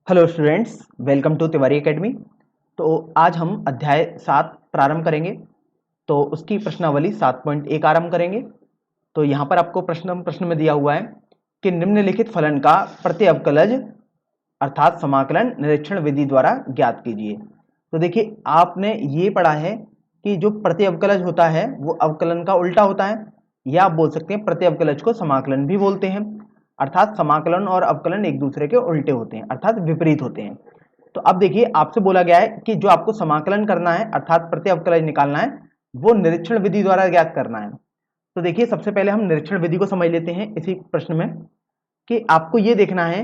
Hello students, welcome to Tiwari academy. तो आज हम अध्याय 7 प्रारंभ करेंगे। तो उसकी प्रश्नावली 7.1 आरंभ करेंगे। तो यहाँ पर आपको प्रश्न में दिया हुआ है कि निम्नलिखित फलन का प्रत्यवकलज अर्थात समाकलन निरीक्षण विधि द्वारा ज्ञात कीजिए। तो देखिए, आपने ये पढ़ा है कि जो प्रत्यवकलज होता है वो अवकलन का उल्टा होता है, या आप बोल सकते हैं प्रत्यवकलज को समाकलन भी बोलते हैं। अर्थात समाकलन और अवकलन एक दूसरे के उल्टे होते हैं, अर्थात विपरीत होते हैं। तो अब देखिए, आपसे बोला गया है कि जो आपको समाकलन करना है अर्थात प्रत्यवकलज निकालना है वो निरीक्षण विधि द्वारा ज्ञात करना है। तो देखिए, सबसे पहले हम निरीक्षण विधि को समझ लेते हैं इसी प्रश्न में कि आपको ये देखना है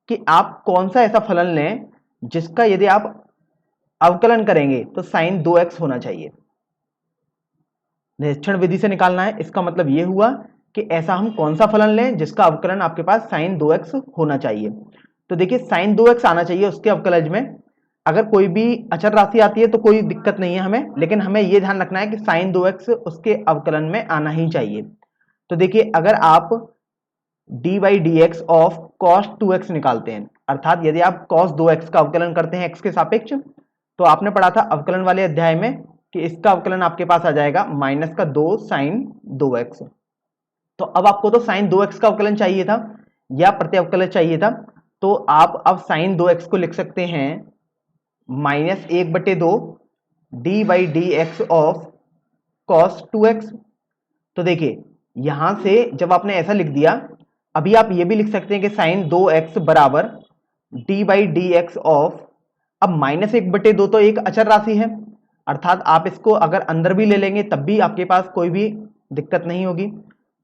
कि आप कौन सा ऐसा फलन लें जिसका यदि आप अवकलन करेंगे तो साइन 2x होना चाहिए। निरीक्षण विधि से निकालना है, इसका मतलब ये हुआ कि ऐसा हम कौन सा फलन लें जिसका अवकलन आपके पास साइन 2x होना चाहिए। तो देखिए, साइन 2x आना चाहिए उसके अवकलज में। अगर कोई भी अचर राशि आती है तो कोई दिक्कत नहीं है हमें, लेकिन हमें यह ध्यान रखना है कि साइन 2x उसके अवकलन में आना ही चाहिए। तो देखिए, अगर आप D by D x of cos 2x निकालते हैं, अर्थात यदि आप कॉस 2x का अवकलन करते हैं x के सापेक्ष, तो आपने पढ़ा था अवकलन वाले अध्याय में कि इसका अवकलन आपके पास आ जाएगा माइनस का 2 साइन 2x। तो अब आपको तो साइन 2x का अवकलन चाहिए था या प्रत्यवकलन चाहिए था, तो आप अब साइन 2x को लिख सकते हैं minus 1/2 D by D x of cos 2x। तो देखिए, यहां से जब आपने ऐसा लिख दिया, अभी आप ये भी लिख सकते हैं कि साइन 2x बराबर D by D x of, अब माइनस 1/2 तो एक अचर राशि है, अर्थात आप इसको अगर अंदर भी ले लेंगे तब भी आपके पास कोई भी दिक्कत नहीं होगी।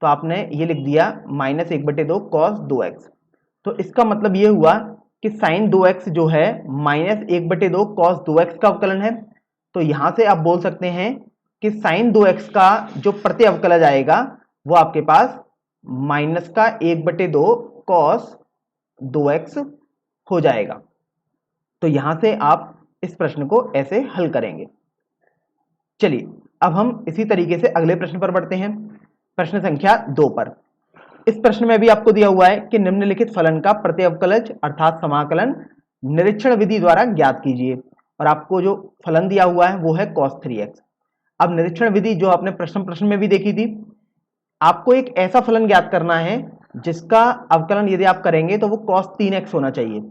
तो आपने ये लिख दिया माइनस 1/2 कॉस 2x। तो इसका मतलब ये हुआ कि साइन 2x जो है माइनस 1/2 कॉस 2x का अवकलन है। तो यहां से आप बोल सकते हैं कि साइन 2x का जो प्रति अवकलज आएगा वो आपके पास माइनस का 1/2 कॉस 2x हो जाएगा। तो यहां से आप इस प्रश्न को ऐसे हल करेंगे। चलिए, अब हम इसी तरीके से अगले प्रश्न पर बढ़ते हैं, प्रश्न संख्या 2 पर। इस प्रश्न में भी आपको दिया हुआ है कि निम्नलिखित फलन का प्रत्यवकलज अर्थात समाकलन निरीक्षण विधि द्वारा ज्ञात कीजिए, और आपको जो फलन दिया हुआ है वो है cos 3x। अब निरीक्षण विधि जो आपने प्रश्न में भी देखी थी, आपको एक ऐसा फलन ज्ञात करना है जिसका अवकलन यदि आप करेंगे तो वो cos 3x होना चाहिए।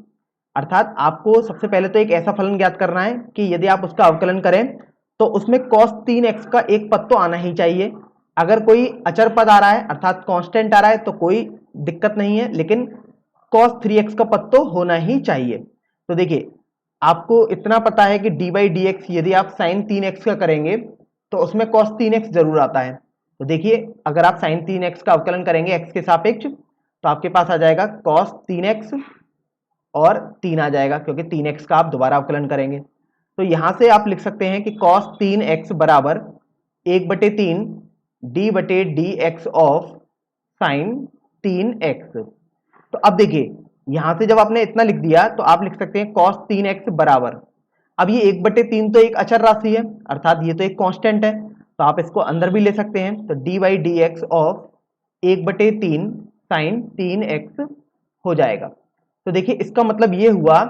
अर्थात आपको सबसे पहले तो एक ऐसा फलन ज्ञात करना है कि यदि आप उसका अवकलन करें तो उसमें cos 3x का एक पद तो आना ही चाहिए। अगर कोई अचर पद आ रहा है अर्थात कांस्टेंट आ रहा है तो कोई दिक्कत नहीं है, लेकिन cos 3x का पद तो होना ही चाहिए। तो देखिए, आपको इतना पता है कि डी बाई डी एक्स यदि आप साइन 3x का करेंगे तो उसमें cos 3x जरूर आता है। तो देखिए, अगर आप साइन 3x का अवकलन करेंगे x के सापेक्ष तो आपके पास आ जाएगा cos 3x और 3 आ जाएगा, क्योंकि 3x का आप दोबारा अवकलन करेंगे। तो यहां से आप लिख सकते हैं कि cos 3x बराबर 1/3 D x of sine 3x। तो अब देखिए, यहां से जब आपने इतना लिख दिया तो आप लिख सकते हैं cos 3x बराबर, अब ये 1/3 तो एक अचर राशि है अर्थात ये तो एक कांस्टेंट है, तो आप इसको अंदर भी ले सकते हैं। तो D by D x of 1/3 sine 3x हो जाएगा। तो देखिए, इसका मतलब ये हुआ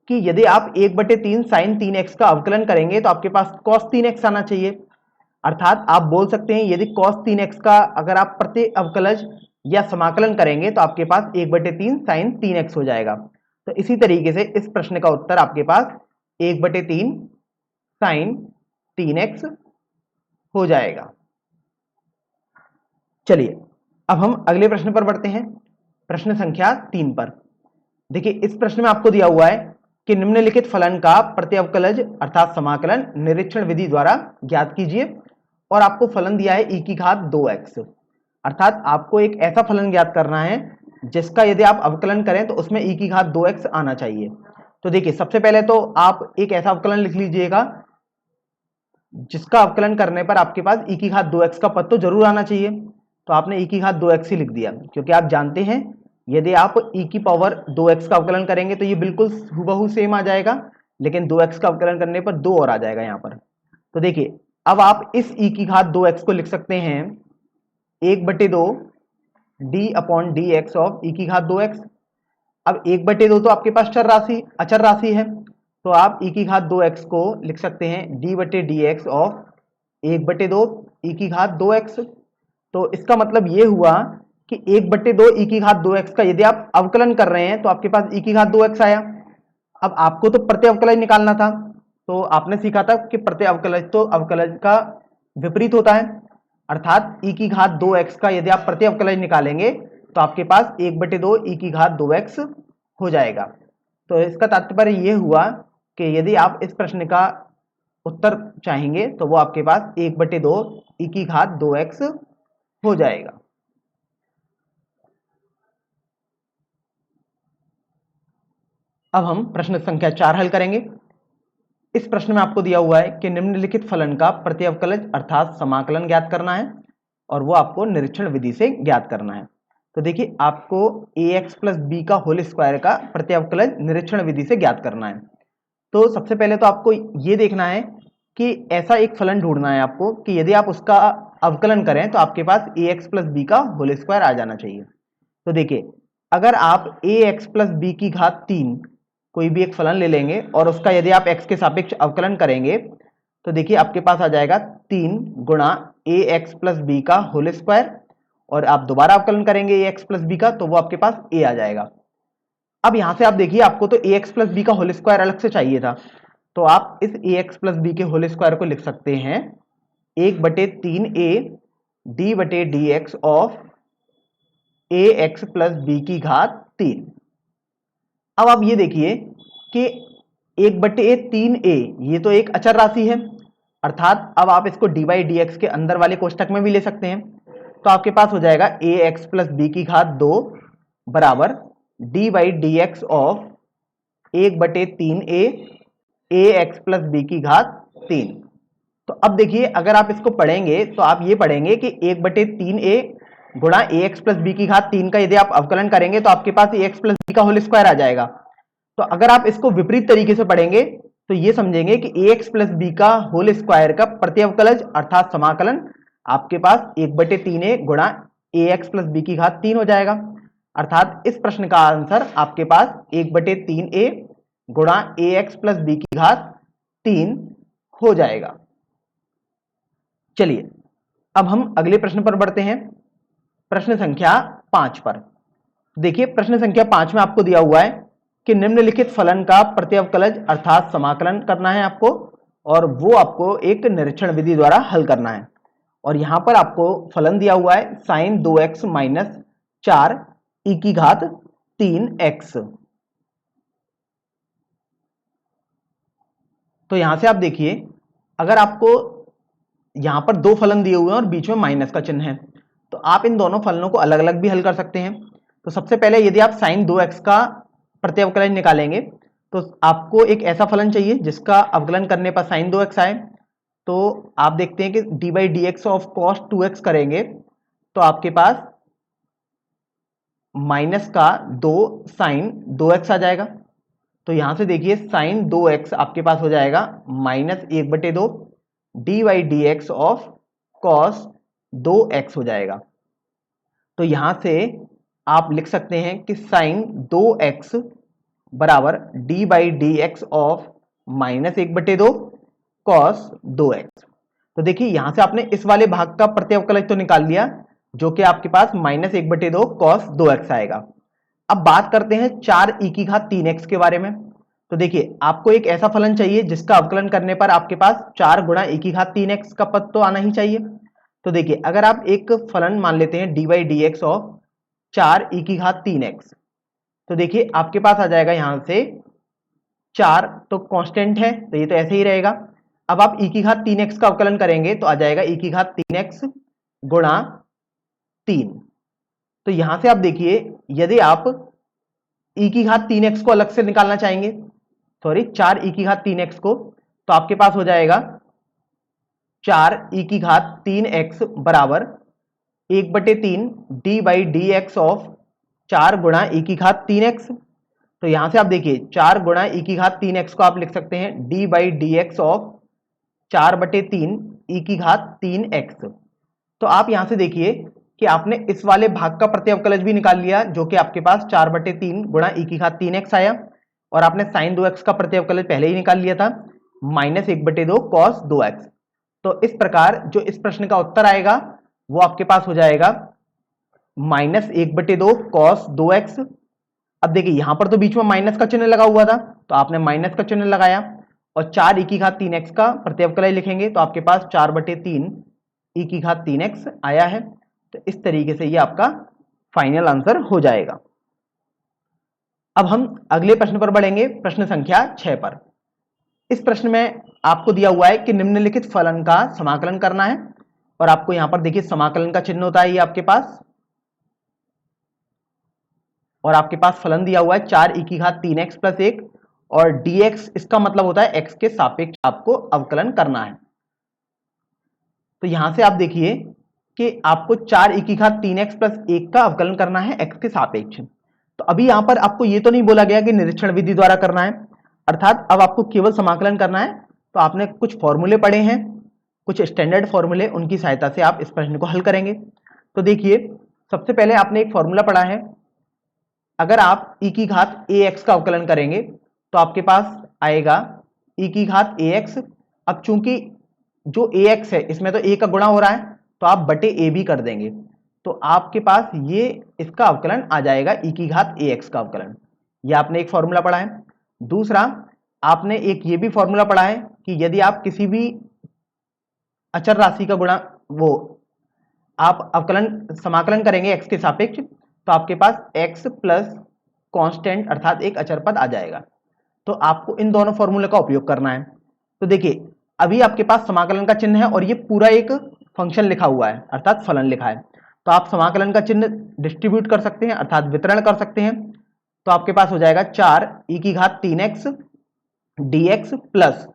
कि यदि आप 1/3 साइन 3x का अवकलन करेंगे तो आपके पास cos 3x आना चाहिए। अर्थात आप बोल सकते हैं यदि cos 3x का अगर आप प्रति अवकलज या समाकलन करेंगे तो आपके पास 1/3 साइन 3x हो जाएगा। तो इसी तरीके से इस प्रश्न का उत्तर आपके पास 1/3 साइन 3x हो जाएगा। चलिए, अब हम अगले प्रश्न पर बढ़ते हैं, प्रश्न संख्या 3 पर। देखिए, इस प्रश्न में आपको दिया हुआ है कि निम्नलिखित फलन का प्रत्यवकलज अर्थात समाकलन निरीक्षण विधि द्वारा ज्ञात कीजिए, और आपको फलन दिया है e की घात 2x। अर्थात आपको एक ऐसा फलन ज्ञात करना है जिसका यदि आप अवकलन करें तो उसमें e की घात 2x आना चाहिए। तो देखिए, सबसे पहले तो आप एक ऐसा अवकलन लिख लीजिएगा जिसका अवकलन करने पर आपके पास e की घात 2x का पद तो जरूर आना चाहिए। तो आपने e की घात 2x ही लिख दिया, क्योंकि आप जानते हैं यदि आप e की पावर 2x का अवकलन करेंगे तो ये बिल्कुल हूबहू सेम आ जाएगा, लेकिन 2x का अवकलन करने पर 2 और आ जाएगा यहाँ पर। तो देखिए, अब आप इस e की घात 2x को लिख सकते हैं 1/2 D upon D x of e की घात 2x। अब 1/2 तो आपके पास अचर राशि है, तो आप e की घात 2x को लिख सकते हैं d/dx ऑफ 1/2 e की घात 2x। तो इसका मतलब ये हुआ कि 1/2 e की घात 2x का यदि आप अवकलन कर रहे हैं तो आपके पास e की घात 2x आया। अब आपको तो प्रत्यय अवकलज निकालना था, तो आपने सीखा था कि प्रत्यय अवकलज तो अवकलज का विपरीत होता है, अर्थात e की घात 2x का यदि आप प्रत्यय अवकलज निकालेंगे तो आपके पास 1/2 e की घात 2x हो जाएगा। तो इसका तात्पर्य यह हुआ कि यदि आप इस प्रश्न का उत्तर चाहेंगे तो वो आपके पास 1/2 e की घात 2x हो जाएगा। अब हम प्रश्न संख्या 4 हल करेंगे। इस प्रश्न में आपको दिया हुआ है कि निम्नलिखित फलन का प्रत्यवकलज अर्थात समाकलन ज्ञात करना है और वो आपको निरीक्षण विधि से ज्ञात करना है। तो देखिए आपको ax प्लस बी का होल स्क्वायर का प्रत्यवकलज निरीक्षण विधि से ज्ञात करना है। तो सबसे पहले तो आपको ये देखना है कि ऐसा एक फलन ढूंढना है आपको कि यदि आप उसका अवकलन करें तो आपके पास ax प्लस बी का होल स्क्वायर आ जाना चाहिए। तो देखिए अगर आप ax प्लस बी की घात 3 कोई भी एक फलन ले लेंगे और उसका यदि आप x के सापेक्ष अवकलन करेंगे तो देखिए आपके पास आ जाएगा 3 गुणा ax प्लस बी का होल स्क्वायर, और आप दोबारा अवकलन करेंगे ax प्लस बी का तो वो आपके पास a आ जाएगा। अब यहां से आप देखिए आपको तो ax प्लस बी का होल स्क्वायर अलग से चाहिए था, तो आप इस ax प्लस बी के होल स्क्वायर को लिख सकते हैं 1/3a d/dx of ax plus B की घात 3। अब आप ये देखिए कि 1/3a ये तो एक अचर राशि है, अर्थात अब आप इसको d/dx के अंदर वाले कोष्टक में भी ले सकते हैं। तो आपके पास हो जाएगा ax प्लस बी की घात 2 बराबर d/dx of 1/3a ax plus B की घात 3। तो अब देखिए अगर आप इसको पढ़ेंगे तो आप ये पढ़ेंगे कि 1/3a गुणा ax प्लस बी की घात 3 का यदि आप अवकलन करेंगे तो आपके पास ax प्लस बी का होल स्क्वायर आ जाएगा। तो अगर आप इसको विपरीत तरीके से पढ़ेंगे तो ये समझेंगे कि ax प्लस बी का होल स्क्वायर का प्रत्यवकलज अर्थात समाकलन आपके पास 1/3a गुणा ax प्लस बी की घात 3 हो जाएगा, अर्थात इस प्रश्न का आंसर आपके पास 1/3a गुणा ax प्लस बी की घात 3 हो जाएगा। चलिए अब हम अगले प्रश्न पर बढ़ते हैं, प्रश्न संख्या 5 पर। देखिए प्रश्न संख्या 5 में आपको दिया हुआ है कि निम्नलिखित फलन का प्रत्यवकलज अर्थात समाकलन करना है आपको, और वो आपको एक निरीक्षण विधि द्वारा हल करना है। और यहां पर आपको फलन दिया हुआ है sin 2x माइनस 4 e की घात 3x। तो यहां से आप देखिए अगर आपको यहां पर दो फलन दिए हुए हैं और बीच में माइनस का चिन्ह है तो आप इन दोनों फलनों को अलग अलग भी हल कर सकते हैं। तो सबसे पहले यदि आप sin 2x का प्रत्यवकलन निकालेंगे तो आपको एक ऐसा फलन चाहिए जिसका अवकलन करने पर sin 2x आए। तो आप देखते हैं कि d/dx ऑफ cos 2x करेंगे तो आपके पास माइनस का 2 sin 2x आ जाएगा। तो यहां से देखिए sin 2x आपके पास हो जाएगा minus 1/2 d/dx of cos 2x हो जाएगा। तो यहां से आप लिख सकते हैं कि sin 2x बराबर d/dx of minus 1/2 cos 2x। तो देखिए यहां से आपने इस वाले भाग का प्रत्यवकलज तो निकाल लिया जो कि आपके पास माइनस 1/2 cos 2x आएगा। अब बात करते हैं 4 e की घात 3x के बारे में। तो देखिए आपको एक ऐसा फलन चाहिए जिसका अवकलन करने पर आपके पास 4 गुणा e की घात 3x का पद तो आना ही चाहिए। तो देखिए अगर आप एक फलन मान लेते हैं d/dx ऑफ 4 e की घात 3x, तो देखिए आपके पास आ जाएगा यहां से 4 तो कांस्टेंट है तो ये तो ऐसे ही रहेगा। अब आप e की घात 3x का अवकलन करेंगे तो आ जाएगा e की घात 3x गुणा 3। तो यहां से आप देखिए यदि आप e की घात 3x को अलग से निकालना चाहेंगे, सॉरी 4 e की घात 3x को, तो आपके पास हो जाएगा 4 e की घात 3x बराबर 1/3 d/dx ऑफ 4 गुणा e की घात 3x। तो यहां से आप देखिए 4 गुणा e की घात 3x को आप लिख सकते हैं d/dx ऑफ 4/3 e की घात 3x। तो आप यहां से देखिए कि आपने इस वाले भाग का प्रत्यवकलज भी निकाल लिया जो कि आपके पास 4/3 गुणा e की घात 3x आया, और आपने साइन 2x का प्रत्यवकलज पहले ही निकाल लिया था -1/2 cos 2x। तो इस प्रकार जो इस प्रश्न का उत्तर आएगा वो आपके पास हो जाएगा -1/2 cos 2x। अब देखिए यहां पर तो बीच में माइनस का चिन्ह लगा हुआ था तो आपने माइनस का चिन्ह लगाया, और 4 e की घात 3x का प्रत्यवकलज लिखेंगे तो आपके पास 4/3 e की घात 3x आया है। तो इस तरीके से ये आपका फाइनल आंसर हो जाएगा। अब हम अगले प्रश्न पर बढ़ेंगे, प्रश्न संख्या 6 पर। इस प्रश्न में आपको दिया हुआ है कि निम्नलिखित फलन का समाकलन करना है, और आपको यहां पर देखिए समाकलन का चिन्ह होता है ये आपके पास, और आपके पास फलन दिया हुआ है 4 e की घात 3x प्लस 1, और dx इसका मतलब होता है x के सापेक्ष आपको अवकलन करना है। तो यहां से आप देखिए कि आपको 4 e की घात 3x प्लस 1 का अवकलन करना है x के सापेक्ष। तो अभी यहां पर आपको ये तो नहीं बोला गया कि निरीक्षण विधि द्वारा करना है, अर्थात अब आपको केवल समाकलन करना है। तो आपने कुछ फॉर्मूले पढ़े हैं, कुछ स्टैंडर्ड फॉर्मूले, उनकी सहायता से आप इस प्रश्न को हल करेंगे। तो देखिए सबसे पहले आपने एक फॉर्मूला पढ़ा है, अगर आप e की घात ax का अवकलन करेंगे तो आपके पास आएगा e की घात ax। अब चूंकि जो ax है इसमें तो a का गुणा हो रहा है तो आप बटे a भी कर देंगे, तो आपके पास ये इसका अवकलन आ जाएगा e की घात ax का अवकलन। ये आपने एक फॉर्मूला पढ़ा है। दूसरा आपने एक ये भी फॉर्मूला पढ़ा है कि यदि आप किसी भी अचर राशि का गुणा वो आप अवकलन समाकलन करेंगे x के सापेक्ष तो आपके पास x प्लस कांस्टेंट अर्थात एक अचर पद आ जाएगा। तो आपको इन दोनों फॉर्मूले का उपयोग करना है। तो देखिए अभी आपके पास समाकलन का चिन्ह है और ये पूरा एक फंक्शन लिखा हुआ है अर्थात फलन लिखा है, तो आप समाकलन का चिन्ह डिस्ट्रीब्यूट कर सकते हैं अर्थात वितरण कर सकते हैं। तो आपके पास हो जाएगा 4 e की घात 3x dx प्लस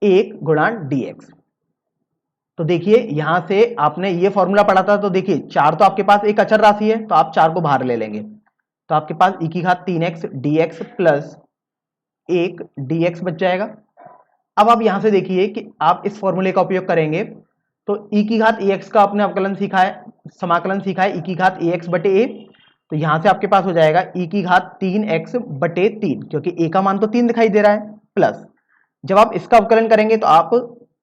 1 गुणा dx। तो देखिए यहां से आपने ये फॉर्मूला पढ़ा था, तो देखिए 4 तो आपके पास एक अचर राशि है तो आप 4 को बाहर ले लेंगे, तो आपके पास e की घात 3x dx प्लस 1 dx बच जाएगा। अब आप यहां से देखिए कि आप इस फॉर्मूले का उपयोग करेंगे तो e की घात ax का आपने अवकलन सीखा है, समाकलन सीखा है e की घात ax बटे a। तो यहां से आपके पास हो जाएगा e की घात 3x बटे 3, क्योंकि a का मान तो 3 दिखाई दे रहा है, प्लस जब आप इसका अवकलन करेंगे तो आप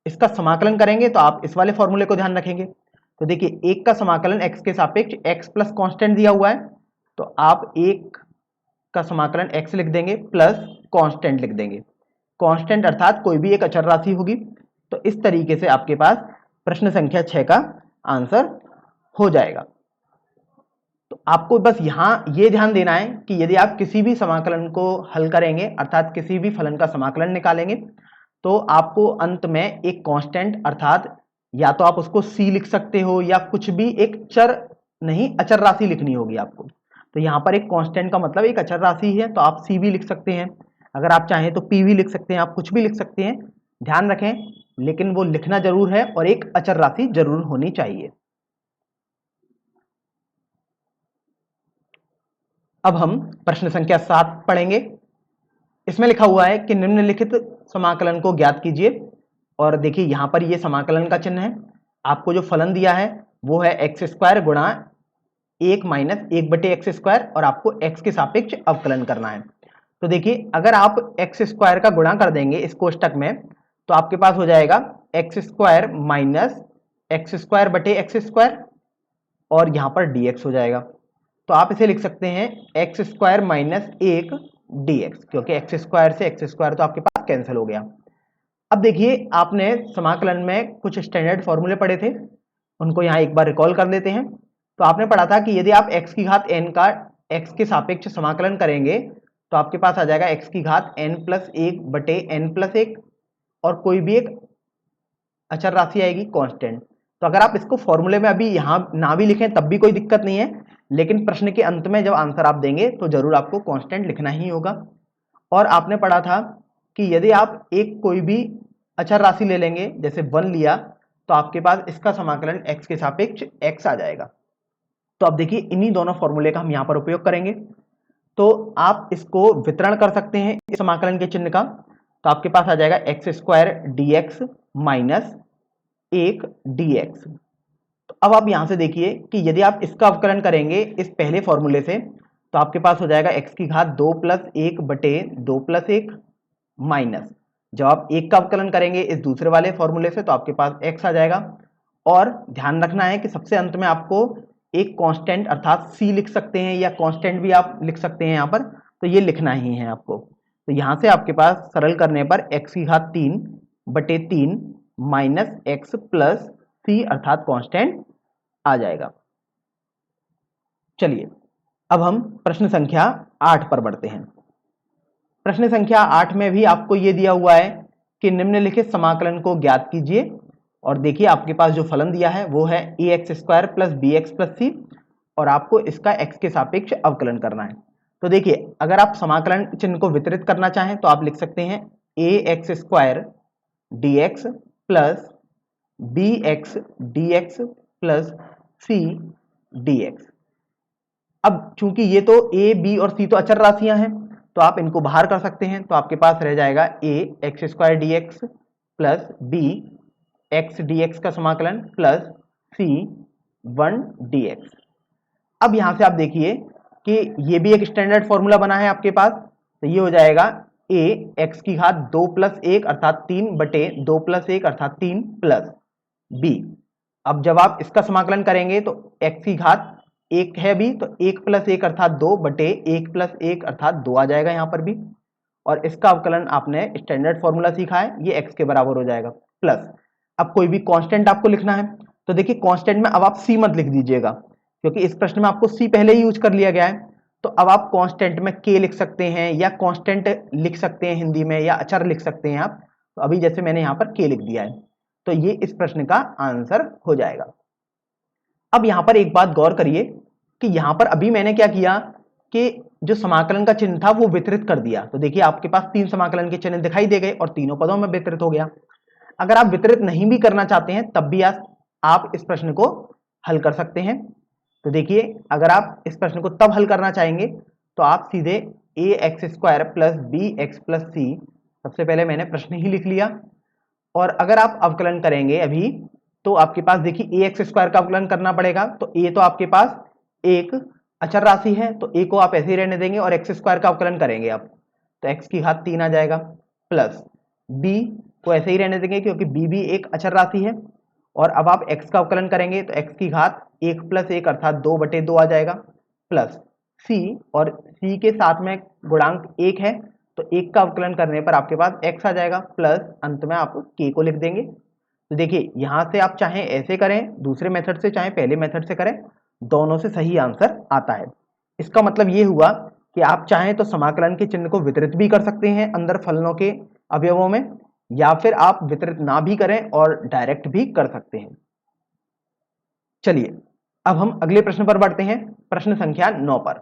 इसका समाकलन करेंगे तो आप इस वाले फॉर्मूले को ध्यान रखेंगे। तो देखिए एक का समाकलन x के सापेक्ष x प्लस कांस्टेंट दिया हुआ है तो आप एक का समाकलन x लिख देंगे प्लस कांस्टेंट लिख देंगे, कांस्टेंट अर्थात कोई भी एक अचर राशि होगी। तो इस तरीके से आपके पास प्रश्न संख्या 6 का आंसर हो जाएगा। तो आपको बस यहां ये ध्यान देना है कि यदि आप किसी भी समाकलन को हल करेंगे अर्थात किसी भी फलन का समाकलन निकालेंगे तो आपको अंत में एक कांस्टेंट अर्थात या तो आप उसको c लिख सकते हो या कुछ भी एक चर नहीं अचर राशि लिखनी होगी आपको। तो यहाँ पर एक कांस्टेंट का मतलब एक अचर राशि है तो आप c भी लिख सकते हैं, अगर आप चाहें तो p भी लिख सकते हैं, आप कुछ भी लिख सकते हैं, ध्यान रखें लेकिन वो लिखना जरूर है और एक अचर राशि जरूर होनी चाहिए। अब हम प्रश्न संख्या 7 पढ़ेंगे। इसमें लिखा हुआ है कि निम्नलिखित समाकलन को ज्ञात कीजिए, और देखिए यहां पर ये समाकलन का चिन्ह है। आपको जो फलन दिया है वो है एक्स स्क्वायर गुणा 1 माइनस 1 बटे एक्स स्क्वायर, और आपको x के सापेक्ष अवकलन करना है। तो देखिए अगर आप एक्स स्क्वायर का गुणा कर देंगे इस कोष्टक में तो आपके पास हो जाएगा x square minus x square बटे एक्स स्क्वायर, और यहां पर dx हो जाएगा। तो आप इसे लिख सकते हैं एक्स स्क्वायर माइनस 1 dx, क्योंकि एक्स स्क्वायर से एक्स स्क्वायर तो आपके पास कैंसिल हो गया। अब देखिए आपने समाकलन में कुछ स्टैंडर्ड फॉर्मूले पढ़े थे, उनको यहाँ एक बार रिकॉल कर लेते हैं। तो आपने पढ़ा था कि यदि आप x की घात n का x के सापेक्ष समाकलन करेंगे तो आपके पास आ जाएगा x की घात n प्लस 1 बटे n प्लस 1, और कोई भी एक अचर राशि आएगी कांस्टेंट। तो अगर आप इसको फॉर्मूले में अभी यहाँ ना भी लिखें तब भी कोई दिक्कत नहीं है, लेकिन प्रश्न के अंत में जब आंसर आप देंगे तो जरूर आपको कांस्टेंट लिखना ही होगा। और आपने पढ़ा था कि यदि आप एक कोई भी अचर राशि ले लेंगे जैसे 1 लिया तो आपके पास इसका समाकलन x के सापेक्ष x आ जाएगा। तो अब देखिए इन्हीं दोनों फॉर्मूले का हम यहाँ पर उपयोग करेंगे। तो आप इसको वितरण कर सकते हैं इस समाकलन के चिन्ह का, तो आपके पास आ जाएगा x square dx minus 1 dx। तो अब आप यहां से देखिए कि यदि आप इसका अवकलन करेंगे इस पहले फॉर्मूले से, तो आपके पास हो जाएगा x की घात 2 प्लस 1 बटे 2 प्लस 1 माइनस, जब आप एक का अवकलन करेंगे इस दूसरे वाले फॉर्मूले से तो आपके पास x आ जाएगा। और ध्यान रखना है कि सबसे अंत में आपको एक कांस्टेंट अर्थात c लिख सकते हैं या कांस्टेंट भी आप लिख सकते हैं यहाँ पर, तो ये लिखना ही है आपको। तो यहाँ से आपके पास सरल करने पर x की घात 3 बटे 3 माइनस x प्लस c अर्थात कांस्टेंट आ जाएगा। चलिए अब हम प्रश्न संख्या 8 पर बढ़ते हैं। प्रश्न संख्या 8 में भी आपको यह दिया हुआ है कि निम्नलिखित समाकलन को ज्ञात कीजिए, और देखिए आपके पास जो फलन दिया है वो है ax² plus bx plus c, और आपको इसका x के सापेक्ष अवकलन करना है। तो देखिए अगर आप समाकलन चिन्ह को वितरित करना चाहें तो आप लिख सकते हैं ax² dx plus bx dx plus c dx। अब चूंकि ये तो a b और c तो अचर राशियां हैं तो आप इनको बाहर कर सकते हैं, तो आपके पास रह जाएगा a x² dx plus b x dx का समाकलन प्लस c 1 dx। अब यहां से आप देखिए कि ये भी एक स्टैंडर्ड फॉर्मूला बना है आपके पास, तो ये हो जाएगा a x की घात 2 प्लस 1 अर्थात 3 बटे 2 प्लस 1 अर्थात 3 प्लस b। अब जब आप इसका समाकलन करेंगे तो x की घात 1 है अभी, तो 1 प्लस 1 अर्थात 2 बटे 1 प्लस 1 अर्थात 2 आ जाएगा यहाँ पर भी, और इसका अवकलन आपने स्टैंडर्ड फॉर्मूला सीखा है, ये x के बराबर हो जाएगा प्लस। अब कोई भी कांस्टेंट आपको लिखना है तो देखिए कांस्टेंट में अब आप c मत लिख दीजिएगा, क्योंकि इस प्रश्न में आपको c पहले ही यूज कर लिया गया है। तो अब आप कांस्टेंट में k लिख सकते हैं या कांस्टेंट लिख सकते हैं हिंदी में, या अचर लिख सकते हैं आप। तो अभी जैसे मैंने यहाँ पर k लिख दिया है, तो ये इस प्रश्न का आंसर हो जाएगा। अब यहाँ पर एक बात गौर करिए कि यहाँ पर अभी मैंने क्या किया कि जो समाकलन का चिन्ह था वो वितरित कर दिया। तो देखिए आपके पास 3 समाकलन के चिन्ह दिखाई दे गए और तीनों पदों में वितरित हो गया। अगर आप वितरित नहीं भी करना चाहते हैं तब भी आप इस प्रश्न को हल कर सकते हैं। तो देखिए अगर आप इस प्रश्न को तब हल करना चाहेंगे तो आप सीधे ax² plus bx plus c, सबसे पहले मैंने प्रश्न ही लिख लिया, और अगर आप अवकलन करेंगे अभी तो आपके पास देखिए ax² का अवकलन करना पड़ेगा। तो a तो आपके पास एक अचर राशि है तो a को आप ऐसे ही रहने देंगे, और x² का अवकलन करेंगे आप तो x की घात 3 आ जाएगा, प्लस b को ऐसे ही रहने देंगे क्योंकि b भी एक अचर राशि है, और अब आप x का अवकलन करेंगे तो x की घात 1 प्लस 1 अर्थात 2 बटे 2 आ जाएगा, प्लस c, और c के साथ में गुणांक 1 है तो 1 का अवकलन करने पर आपके पास x आ जाएगा, प्लस अंत में आप k को लिख देंगे। तो देखिए यहां से आप चाहे ऐसे करें दूसरे मेथड से, चाहे पहले मेथड से करें, दोनों से सही आंसर आता है। इसका मतलब ये हुआ कि आप चाहें तो समाकलन के चिन्ह को वितरित भी कर सकते हैं अंदर फलनों के अवयवों में, या फिर आप वितरित ना भी करें और डायरेक्ट भी कर सकते हैं। चलिए अब हम अगले प्रश्न पर बढ़ते हैं, प्रश्न संख्या 9 पर।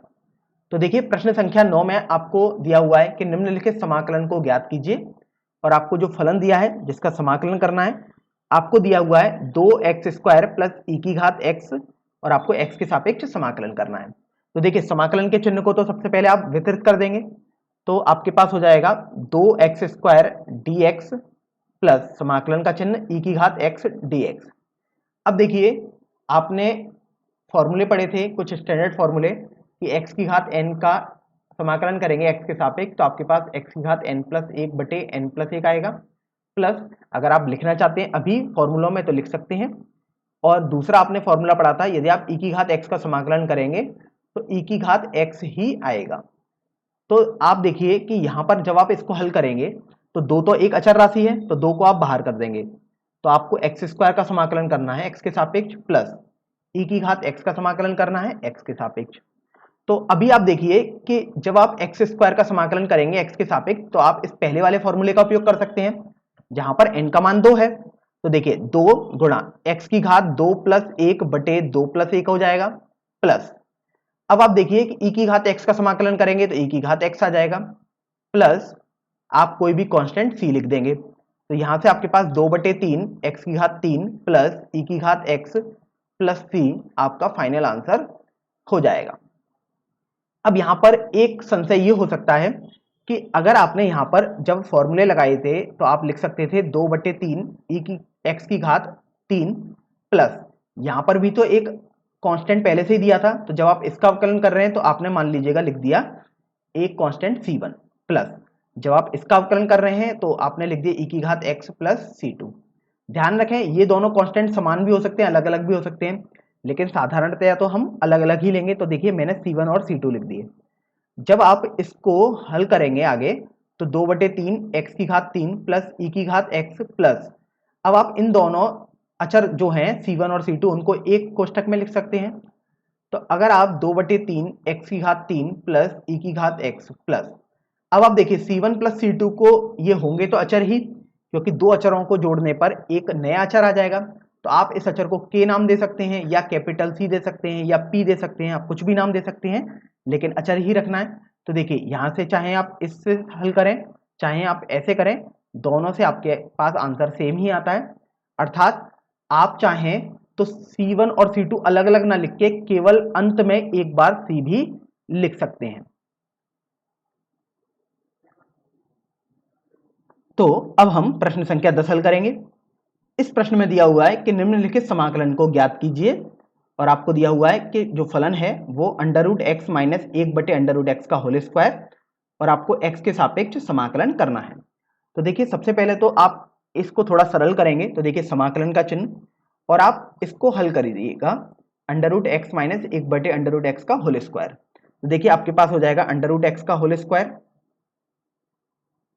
तो देखिए प्रश्न संख्या 9 में आपको दिया हुआ है कि निम्नलिखित समाकलन को ज्ञात कीजिए, और आपको जो फलन दिया है जिसका समाकलन करना है आपको दिया हुआ है 2x² प्लस e की घात x, और आपको x के सापेक्ष समाकलन करना है। तो देखिए समाकलन के चिन्ह को तो सबसे पहले आप वितरित कर देंगे, तो आपके पास हो जाएगा 2x² dx प्लस समाकलन का चिन्ह e की घात x dx। अब देखिए आपने फॉर्मूले पढ़े थे कुछ स्टैंडर्ड फॉर्मूले कि x की घात n का समाकलन करेंगे x के सापेक्ष तो आपके पास x की घात n प्लस 1 बटे n प्लस 1 आएगा, प्लस अगर आप लिखना चाहते हैं अभी फॉर्मूलों में तो लिख सकते हैं। और दूसरा आपने फॉर्मूला पढ़ा था यदि आप e की घात x का समाकलन करेंगे तो e की घात x ही आएगा। तो आप देखिए कि यहां पर जब आप इसको हल करेंगे तो 2 तो एक अचर राशि है तो 2 को आप बाहर कर देंगे, तो आपको x² का समाकलन करना है x के सापेक्ष, प्लस e की घात x का समाकलन करना है x के सापेक्ष। तो अभी आप देखिए कि जब आप x² का समाकलन करेंगे x के सापेक्ष तो आप इस पहले वाले फॉर्मूले का उपयोग कर सकते हैं जहां पर n का मान 2 है। तो देखिए 2 गुणा x की घात 2 प्लस 1 बटे 2 प्लस 1 हो जाएगा, प्लस अब आप देखिए कि e की घात x का समाकलन करेंगे तो e की घात x आ जाएगा, प्लस आप कोई भी कांस्टेंट c लिख देंगे। तो यहां से आपके पास 2 बटे 3 x की घात 3 प्लस e की घात x प्लस c आपका फाइनल आंसर हो जाएगा। अब यहां पर एक संशय ये हो सकता है कि अगर आपने यहां पर जब फॉर्मूले लगाए थे तो आप लिख सकते थे 2 बटे 3 e की x की घात 3 प्लस यहां पर भी तो एक कांस्टेंट पहले से ही दिया था, तो जब आप इसका अवकलन कर रहे हैं तो आपने मान लीजिएगा लिख दिया एक कांस्टेंट c1 प्लस, जब आप इसका अवकलन कर रहे हैं तो आपने लिख दिया e की घात x प्लस c2। ध्यान रखें ये दोनों कांस्टेंट समान भी हो सकते हैं, अलग अलग भी हो सकते हैं, लेकिन साधारणतया तो हम अलग अलग ही लेंगे। तो देखिए मैंने c1 और c2 लिख दिए। जब आप इसको हल करेंगे आगे तो 2/3 x की घात 3 प्लस e की घात x प्लस, अब आप इन दोनों अचर जो हैं c1 और c2 उनको एक कोष्ठक में लिख सकते हैं। तो अगर आप 2/3 x की घात 3 प्लस e की घात x प्लस, अब आप देखिए c1 प्लस c2 को ये होंगे तो अचर ही, क्योंकि दो अचरों को जोड़ने पर एक नया अचर आ जाएगा। तो आप इस अचर को k नाम दे सकते हैं या कैपिटल C दे सकते हैं या p दे सकते हैं, आप कुछ भी नाम दे सकते हैं, लेकिन अचर ही रखना है। तो देखिए यहां से चाहे आप इससे हल करें चाहे आप ऐसे करें, दोनों से आपके पास आंसर सेम ही आता है। अर्थात आप चाहें तो C1 और C2 अलग अलग ना लिख के केवल अंत में एक बार C भी लिख सकते हैं। तो अब हम प्रश्न संख्या 10 हल करेंगे। इस प्रश्न में दिया हुआ है कि निम्नलिखित समाकलन को ज्ञात कीजिए, और आपको दिया हुआ है कि जो फलन है वो √x माइनस 1/√x का होल स्क्वायर, और आपको x के सापेक्ष समाकलन करना है। तो देखिए सबसे पहले तो आप इसको थोड़ा सरल करेंगे, तो देखिए समाकलन का चिन्ह और आप इसको हल करिएगा √x माइनस 1/√x का होल स्क्वायर। तो देखिए आपके पास हो जाएगा √x का होल स्क्वायर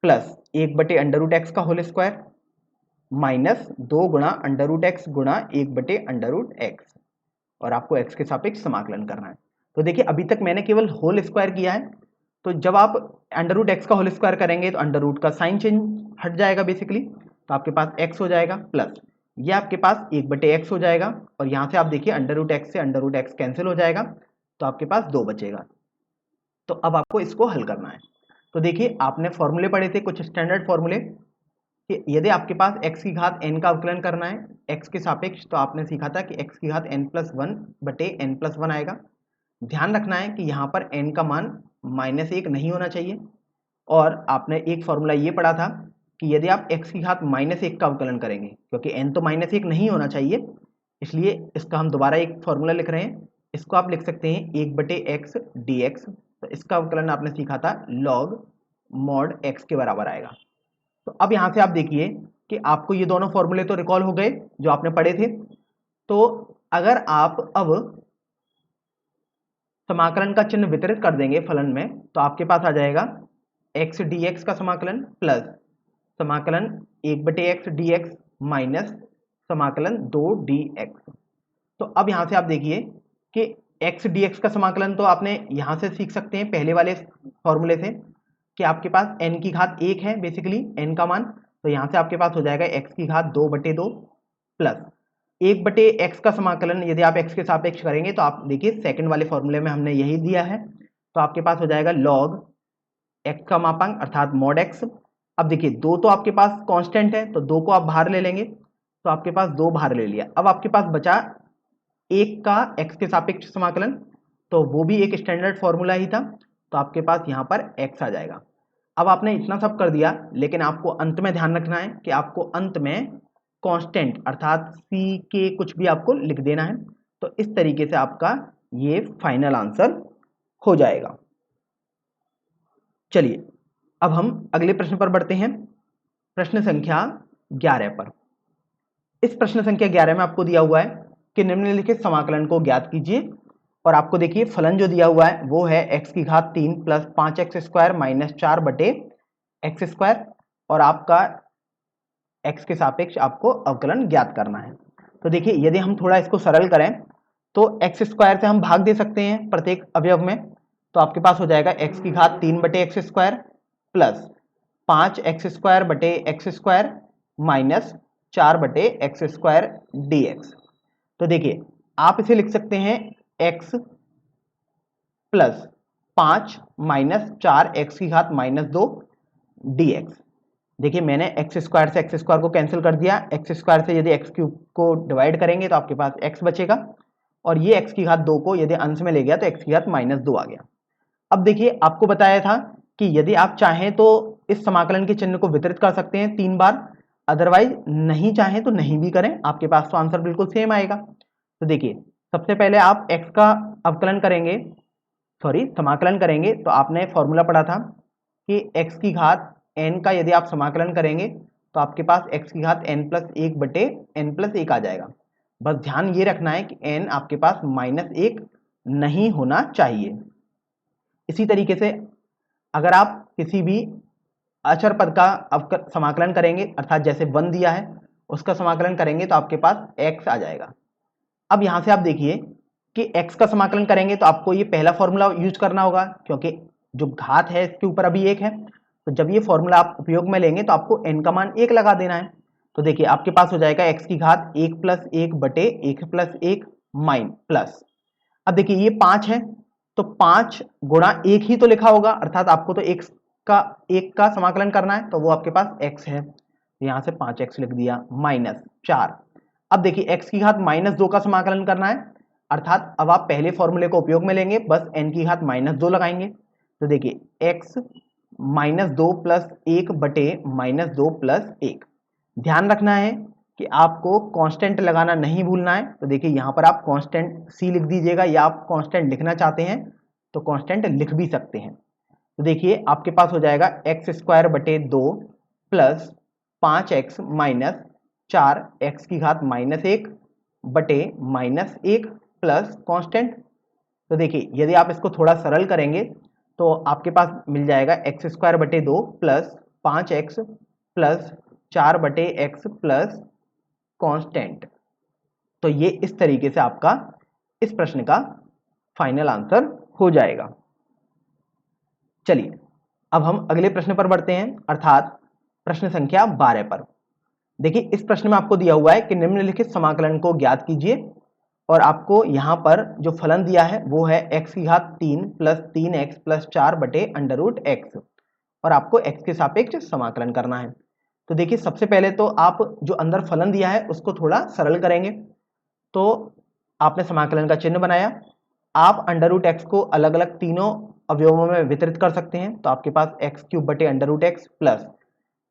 प्लस 1/√x का होल स्क्वायर माइनस 2 गुणा √x गुणा 1/√x, और आपको x के सापेक्ष समाकलन करना है। तो देखिए अभी तक मैंने केवल होल स्क्वायर किया है, तो जब आप √x का होल स्क्वायर करेंगे तो अंडर का साइन चेंज हट जाएगा बेसिकली, तो आपके पास x हो जाएगा प्लस ये आपके पास 1/x हो जाएगा, और यहां से आप देखिए √x से √x कैंसिल हो जाएगा, तो आपके पास 2 बचेगा। तो अब आपको इसको हल करना है। तो देखिए आपने फॉर्मूले पढ़े थे कुछ स्टैंडर्ड फॉर्मूले कि यदि आपके पास x की घात n का अवकलन करना है x के सापेक्ष, तो आपने सीखा था कि x की घात n+1/n+1 आएगा। ध्यान रखना है कि यहाँ पर n का मान -1 नहीं होना चाहिए, और आपने एक फॉर्मूला ये पढ़ा था कि यदि आप x की घात -1 का अवकलन करेंगे, क्योंकि n तो -1 नहीं होना चाहिए, इसलिए इसका हम दोबारा एक फॉर्मूला लिख रहे हैं। इसको आप लिख सकते हैं 1/x dx, तो इसका अवकलन आपने सीखा था log mod x के बराबर आएगा। तो अब यहां से आप देखिए कि आपको ये दोनों फॉर्मूले तो रिकॉल हो गए जो आपने पढ़े थे। तो अगर आप अब समाकलन का चिन्ह वितरित कर देंगे फलन में, तो आपके पास आ जाएगा x dx का समाकलन प्लस समाकलन 1/x dx माइनस समाकलन 2 dx। तो अब यहां से आप देखिए कि x dx का समाकलन तो आपने यहां से सीख सकते हैं पहले वाले फॉर्मूले से कि आपके पास n की घात 1 है बेसिकली n का मान, तो यहां से आपके पास हो जाएगा x की घात 2/2 प्लस 1/x का समाकलन यदि आप x के सापेक्ष करेंगे तो आप देखिए सेकंड वाले फॉर्मूले में हमने यही दिया है, तो आपके पास हो जाएगा log x का मापांक अर्थात mod x। अब देखिए 2 तो आपके पास कांस्टेंट है, तो 2 को आप बाहर ले लेंगे, तो आपके पास 2 बाहर ले लिया। अब आपके पास बचा 1 का x के सापेक्ष समाकलन, तो वो भी एक स्टैंडर्ड फॉर्मूला ही था, तो आपके पास यहाँ पर x आ जाएगा। अब आपने इतना सब कर दिया, लेकिन आपको अंत में ध्यान रखना है कि आपको अंत में कांस्टेंट अर्थात c के कुछ भी आपको लिख देना है। तो इस तरीके से आपका ये फाइनल आंसर हो जाएगा। चलिए अब हम अगले प्रश्न पर बढ़ते हैं, प्रश्न संख्या 11 पर। इस प्रश्न संख्या 11 में आपको दिया हुआ है कि निम्नलिखित समाकलन को ज्ञात कीजिए, और आपको देखिए फलन जो दिया हुआ है वो है x की घात 3 प्लस 5x² माइनस 4/x², और आपका x के सापेक्ष आपको अवकलन ज्ञात करना है। तो देखिए यदि हम थोड़ा इसको सरल करें तो x² से हम भाग दे सकते हैं प्रत्येक अवयव में, तो आपके पास हो जाएगा x की घात 3/x² plus 5x²/x² minus 4/x² dx। तो देखिए आप इसे लिख सकते हैं x प्लस 5 माइनस 4x की घात -2 dx। देखिए मैंने x² से x² को कैंसिल कर दिया, x² से यदि x³ को डिवाइड करेंगे तो आपके पास x बचेगा, और ये x की घात 2 को यदि अंश में ले गया तो x की घात -2 आ गया। अब देखिए आपको बताया था कि यदि आप चाहें तो इस समाकलन के चिन्ह को वितरित कर सकते हैं 3 बार, अदरवाइज नहीं चाहें तो नहीं भी करें, आपके पास तो आंसर बिल्कुल सेम आएगा। तो देखिए सबसे पहले आप x का अवकलन करेंगे, सॉरी समाकलन करेंगे, तो आपने फॉर्मूला पढ़ा था कि x की घात n का यदि आप समाकलन करेंगे तो आपके पास x की घात n प्लस एक बटे n प्लस एक आ जाएगा। बस ध्यान ये रखना है कि n आपके पास -1 नहीं होना चाहिए। इसी तरीके से अगर आप किसी भी अचर पद का समाकलन करेंगे, अर्थात जैसे 1 दिया है उसका समाकलन करेंगे तो आपके पास x आ जाएगा। अब यहां से आप देखिए कि x का समाकलन करेंगे तो आपको ये पहला फॉर्मूला यूज करना होगा, क्योंकि जो घात है इसके ऊपर अभी 1 है, तो जब ये फॉर्मूला आप उपयोग में लेंगे तो आपको n का मान 1 लगा देना है। तो देखिए आपके पास हो जाएगा x की घात 1 प्लस 1 बटे 1 प्लस 1 माइन प्लस, अब देखिए ये 5 है तो 5 गुणा 1 ही तो लिखा होगा, अर्थात आपको तो एक का समाकलन करना है, तो वो आपके पास x है, यहां से 5x लिख दिया माइनस 4। अब देखिए x की घात -2 का समाकलन करना है, अर्थात अब आप पहले फॉर्मूले को उपयोग में लेंगे, बस n की घात -2 लगाएंगे। तो देखिए x -2 प्लस 1 बटे -2 प्लस 1। ध्यान रखना है कि आपको कांस्टेंट लगाना नहीं भूलना है। तो देखिए यहाँ पर आप कांस्टेंट c लिख दीजिएगा, या आप कांस्टेंट लिखना चाहते हैं तो कांस्टेंट लिख भी सकते हैं। तो देखिए आपके पास हो जाएगा x² बटे 2 प्लस 5x माइनस 4x की घात -1 बटे -1 प्लस कांस्टेंट। तो देखिए यदि आप इसको थोड़ा सरल करेंगे तो आपके पास मिल जाएगा x² बटे 2 प्लस 5x प्लस 4 बटे x प्लस कांस्टेंट। तो ये इस तरीके से आपका इस प्रश्न का फाइनल आंसर हो जाएगा। चलिए अब हम अगले प्रश्न पर बढ़ते हैं, अर्थात प्रश्न संख्या 12 पर। देखिए इस प्रश्न में आपको दिया हुआ है कि निम्नलिखित समाकलन को ज्ञात कीजिए, और आपको यहाँ पर जो फलन दिया है वो है x की घात 3 प्लस 3x प्लस 4 बटे √x, और आपको x के सापेक्ष समाकलन करना है। तो देखिए सबसे पहले तो आप जो अंदर फलन दिया है उसको थोड़ा सरल करेंगे। तो आपने समाकलन का चिन्ह बनाया, आप √x को अलग अलग तीनों अवयवों में वितरित कर सकते हैं। तो आपके पास x³ बटे √x प्लस